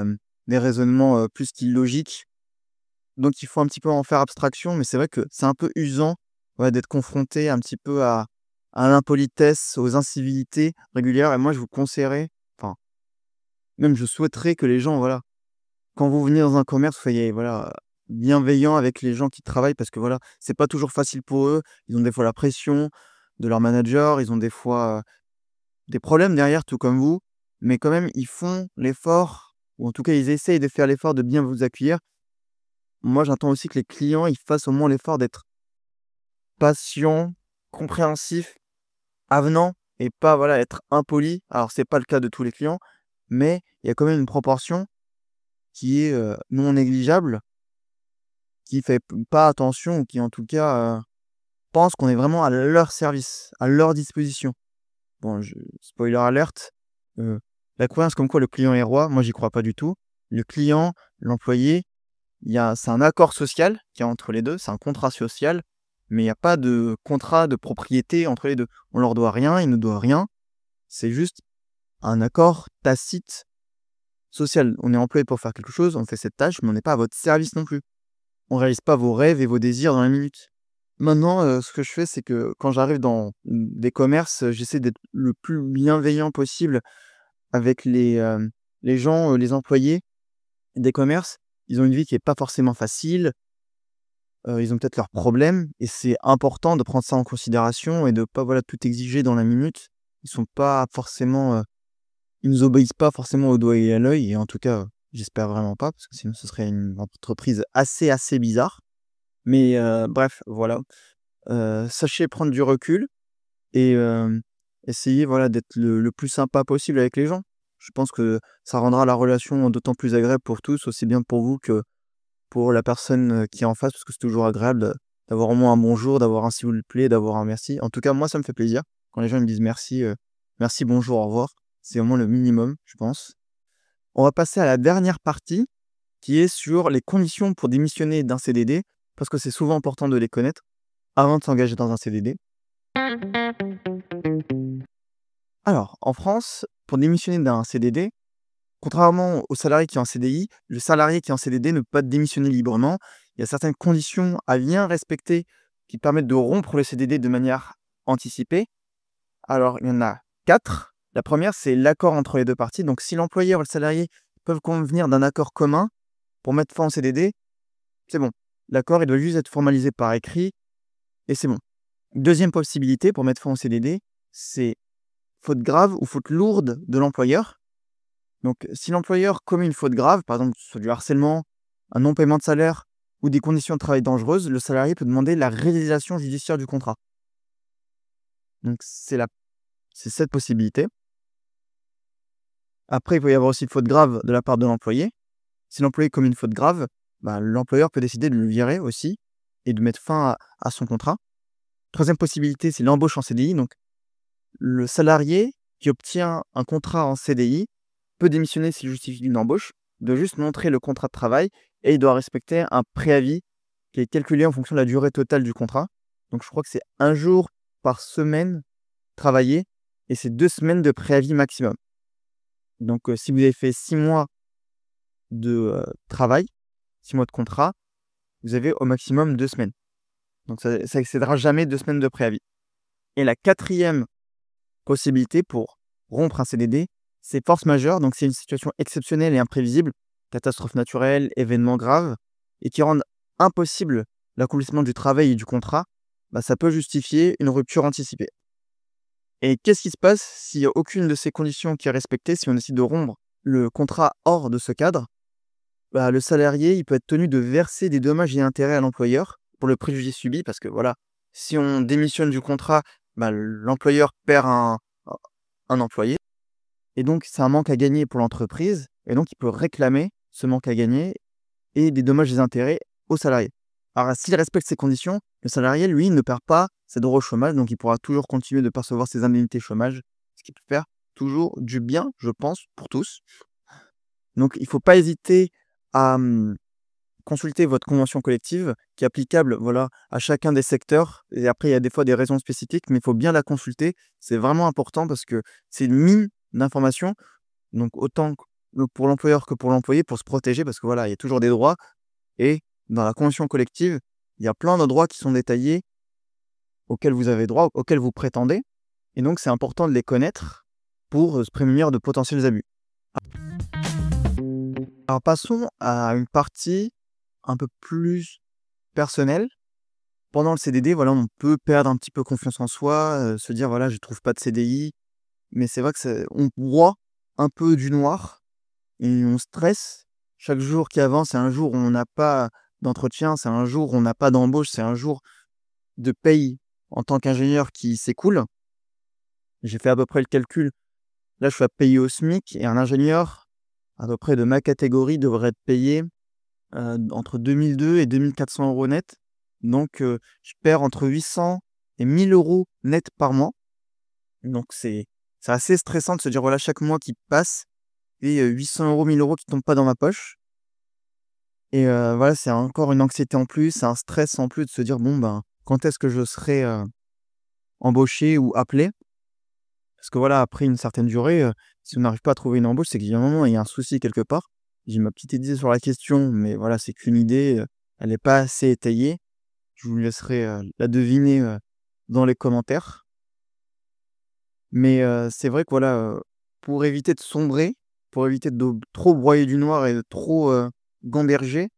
des raisonnements, plus qu'illogiques. Donc il faut un petit peu en faire abstraction, mais c'est vrai que c'est un peu usant, ouais, d'être confronté un petit peu à l'impolitesse, aux incivilités régulières et moi je vous conseillerais, enfin, même je souhaiterais que les gens, voilà, quand vous venez dans un commerce, soyez, voilà, bienveillants avec les gens qui travaillent parce que, voilà, c'est pas toujours facile pour eux. Ils ont des fois la pression de leur manager, ils ont des fois, des problèmes derrière, tout comme vous, mais quand même, ils font l'effort ou en tout cas, ils essayent de faire l'effort de bien vous accueillir. Moi, j'attends aussi que les clients, ils fassent au moins l'effort d'être patients, compréhensifs, avenants et pas, voilà, être impolis. Alors, c'est pas le cas de tous les clients, mais il y a quand même une proportion qui est, non négligeable, qui fait p pas attention ou qui, en tout cas, pense qu'on est vraiment à leur service, à leur disposition. Bon, je spoiler alert, heu, la croyance comme quoi le client est roi, moi j'y crois pas du tout. Le client, l'employé, c'est un accord social qu'il y a entre les 2, c'est un contrat social, mais il y a pas de contrat de propriété entre les 2. On leur doit rien, ils nous doivent rien. C'est juste un accord tacite social. On est employé pour faire quelque chose, on fait cette tâche, mais on n'est pas à votre service non plus. On réalise pas vos rêves et vos désirs dans la minute. Maintenant, ce que je fais, c'est que quand j'arrive dans des commerces, j'essaie d'être le plus bienveillant possible avec les gens, les employés des commerces. Ils ont une vie qui est pas forcément facile, ils ont peut-être leurs problèmes et c'est important de prendre ça en considération et de pas, voilà, tout exiger dans la minute. Ils sont pas forcément, ils nous obéissent pas forcément au doigt et à l'œil et en tout cas, j'espère vraiment pas parce que sinon ce serait une entreprise assez bizarre. Mais bref, voilà. Sachez prendre du recul et essayez, voilà, d'être le plus sympa possible avec les gens. Je pense que ça rendra la relation d'autant plus agréable pour tous, aussi bien pour vous que pour la personne, qui est en face, parce que c'est toujours agréable, d'avoir au moins un bonjour, d'avoir un s'il vous plaît, d'avoir un merci. En tout cas, moi, ça me fait plaisir quand les gens me disent merci, merci, bonjour, au revoir. C'est vraiment le minimum, je pense. On va passer à la dernière partie qui est sur les conditions pour démissionner d'un CDD, parce que c'est souvent important de les connaître avant de s'engager dans un CDD. Alors, en France, pour démissionner d'un CDD, contrairement au salarié qui est en CDI, le salarié qui est en CDD ne peut pas démissionner librement. Il y a certaines conditions à bien respecter qui permettent de rompre le CDD de manière anticipée. Alors, il y en a 4. La première, c'est l'accord entre les 2 parties. Donc, si l'employeur ou le salarié peuvent convenir d'un accord commun pour mettre fin au CDD, c'est bon. L'accord, il doit juste être formalisé par écrit et c'est bon. Deuxième possibilité pour mettre fin au CDD, c'est faute grave ou faute lourde de l'employeur. Donc, si l'employeur commet une faute grave, par exemple, soit du harcèlement, un non-paiement de salaire ou des conditions de travail dangereuses, le salarié peut demander la résiliation judiciaire du contrat. Donc, c'est cette possibilité. Après, il peut y avoir aussi une faute grave de la part de l'employé. Si l'employé commet une faute grave, bah, l'employeur peut décider de le virer aussi et de mettre fin à son contrat. Troisième possibilité, c'est l'embauche en CDI. Donc, le salarié qui obtient un contrat en CDI peut démissionner s'il justifie d'une embauche, de juste montrer le contrat de travail et il doit respecter un préavis qui est calculé en fonction de la durée totale du contrat. Donc je crois que c'est 1 jour par semaine travaillé et c'est 2 semaines de préavis maximum. Donc, si vous avez fait 6 mois de, travail, 6 mois de contrat, vous avez au maximum 2 semaines. Donc ça excédera jamais 2 semaines de préavis. Et la quatrième possibilité pour rompre un CDD, c'est force majeure. Donc c'est une situation exceptionnelle et imprévisible, catastrophe naturelle, événement grave, et qui rendent impossible l'accomplissement du travail et du contrat. Ça peut justifier une rupture anticipée. Et qu'est-ce qui se passe s'il n'y a aucune de ces conditions qui est respectée, si on décide de rompre le contrat hors de ce cadre? Le salarié, il peut être tenu de verser des dommages et intérêts à l'employeur pour le préjudice subi, parce que voilà, si on démissionne du contrat, l'employeur perd un employé, et donc c'est un manque à gagner pour l'entreprise, et donc il peut réclamer ce manque à gagner et des dommages et des intérêts au salarié. Alors s'il respecte ces conditions, le salarié, lui, ne perd pas ses droits au chômage, donc il pourra toujours continuer de percevoir ses indemnités chômage, ce qui peut faire toujours du bien, je pense, pour tous. Donc il ne faut pas hésiter à consulter votre convention collective qui est applicable, voilà, à chacun des secteurs, et après il y a des fois des raisons spécifiques, mais il faut bien la consulter. C'est vraiment important parce que c'est une mine d'informations, donc autant pour l'employeur que pour l'employé, pour se protéger, parce que voilà, il y a toujours des droits, et dans la convention collective, il y a plein de droits qui sont détaillés, auxquels vous avez droit, auxquels vous prétendez, et donc c'est important de les connaître pour se prémunir de potentiels abus. Alors passons à une partie un peu plus personnelle. Pendant le CDD, voilà, on peut perdre un petit peu confiance en soi, se dire: «Voilà, je trouve pas de CDI». Mais c'est vrai que on voit un peu du noir et on stresse. Chaque jour qui avance, c'est un jour où on n'a pas d'entretien, c'est un jour où on n'a pas d'embauche, c'est un jour de paye en tant qu'ingénieur qui s'écoule. J'ai fait à peu près le calcul. Là, je suis à payer au SMIC, et un ingénieur, à peu près de ma catégorie, devrait être payé entre 2002 et 2 400 € net. Donc, je perds entre 800 et 1 000 € net par mois. Donc c'est assez stressant de se dire, voilà, chaque mois qui passe et 800 €, 1 000 € qui tombent pas dans ma poche, et voilà, c'est encore une anxiété en plus, c'est un stress en plus de se dire: «Bon, quand est-ce que je serai, embauché ou appelé?» Parce que voilà, après une certaine durée, si on n'arrive pas à trouver une embauche, c'est qu'il y a un moment, il y a un souci quelque part. J'ai ma petite idée sur la question, mais voilà, c'est qu'une idée, elle n'est pas assez étayée. Je vous laisserai, la deviner, dans les commentaires. Mais c'est vrai que voilà, pour éviter de sombrer, pour éviter de trop broyer du noir et de trop, gamberger,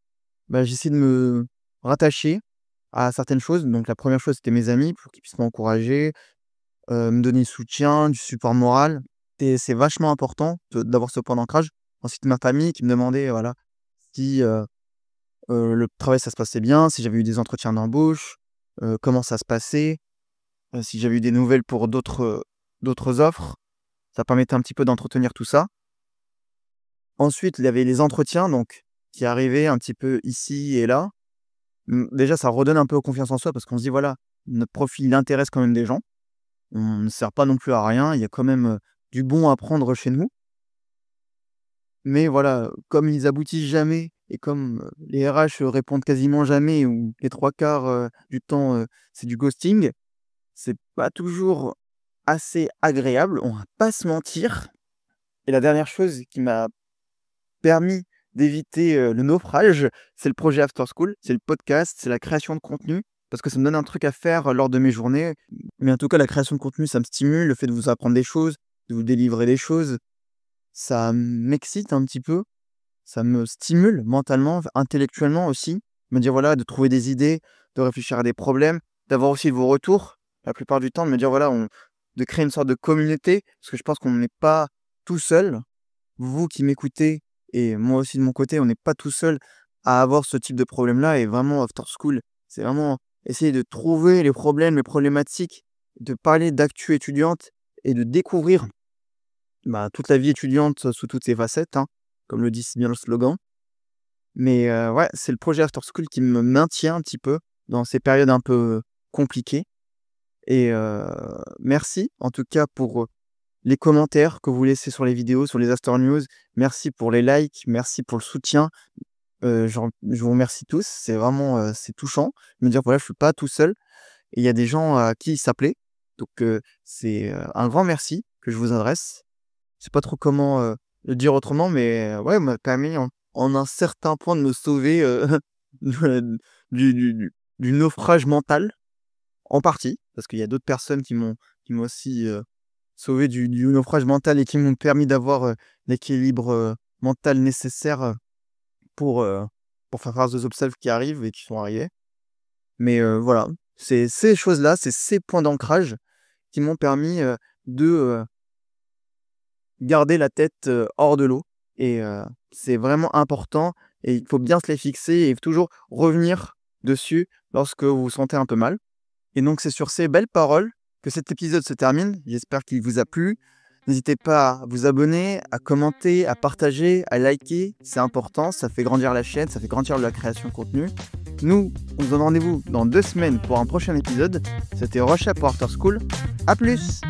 j'essaie de me rattacher à certaines choses. Donc la première chose, c'était mes amis pour qu'ils puissent m'encourager, me donner du soutien, du support moral, et c'est vachement important d'avoir ce point d'ancrage. Ensuite, ma famille qui me demandait, voilà, si, le travail ça se passait bien, si j'avais eu des entretiens d'embauche, comment ça se passait, si j'avais eu des nouvelles pour d'autres offres. Ça permettait un petit peu d'entretenir tout ça. Ensuite, il y avait les entretiens donc qui arrivaient un petit peu ici et là. Déjà, ça redonne un peu confiance en soi parce qu'on se dit: «Voilà, notre profil, il intéresse quand même des gens. On ne sert pas non plus à rien, il y a quand même, du bon à prendre chez nous». Mais voilà, comme ils aboutissent jamais et comme, les RH, répondent quasiment jamais, ou les 3/4, du temps, c'est du ghosting, c'est pas toujours assez agréable, on va pas se mentir. Et la dernière chose qui m'a permis d'éviter, le naufrage, c'est le projet After School, c'est le podcast, c'est la création de contenu, parce que ça me donne un truc à faire lors de mes journées. Mais en tout cas, la création de contenu, ça me stimule, le fait de vous apprendre des choses, de vous délivrer des choses, ça m'excite un petit peu, ça me stimule mentalement, intellectuellement aussi. Me dire, voilà, de trouver des idées, de réfléchir à des problèmes, d'avoir aussi vos retours. La plupart du temps, de me dire, voilà, de créer une sorte de communauté, parce que je pense qu'on n'est pas tout seul. Vous qui m'écoutez et moi aussi de mon côté, on n'est pas tout seul à avoir ce type de problème-là, et vraiment After School, c'est vraiment essayer de trouver les problèmes, les problématiques, de parler d'actu étudiante et de découvrir, toute la vie étudiante sous toutes ses facettes, hein, comme le dit si bien le slogan. Mais ouais, c'est le projet After School qui me maintient un petit peu dans ces périodes un peu compliquées, et merci en tout cas pour les commentaires que vous laissez sur les vidéos, sur les After News. Merci pour les likes, merci pour le soutien. Je vous remercie tous, c'est vraiment, c'est touchant. Me dire, voilà, je suis pas tout seul et il y a des gens à qui ça plaît. Donc c'est, un grand merci que je vous adresse. Je sais pas trop comment, le dire autrement, mais ouais, m'a permis en un certain point de me sauver, de du naufrage mental, en partie, parce qu'il y a d'autres personnes qui m'ont aussi, sauvé du naufrage mental et qui m'ont permis d'avoir, l'équilibre, mental nécessaire, pour, heu, pour faire face aux obstacles qui arrivent et qui sont arrivés. Mais voilà, c'est ces choses-là, c'est ces points d'ancrage qui m'ont permis, de, garder la tête, hors de l'eau et c'est vraiment important et il faut bien se les fixer et toujours revenir dessus lorsque vous vous sentez un peu mal. Et donc c'est sur ces belles paroles que cet épisode se termine. J'espère qu'il vous a plu. N'hésitez pas à vous abonner, à commenter, à partager, à liker. C'est important, ça fait grandir la chaîne, ça fait grandir la création de contenu. Nous, on se donne rendez-vous dans 2 semaines pour un prochain épisode. C'était Rocha pour After School. À plus!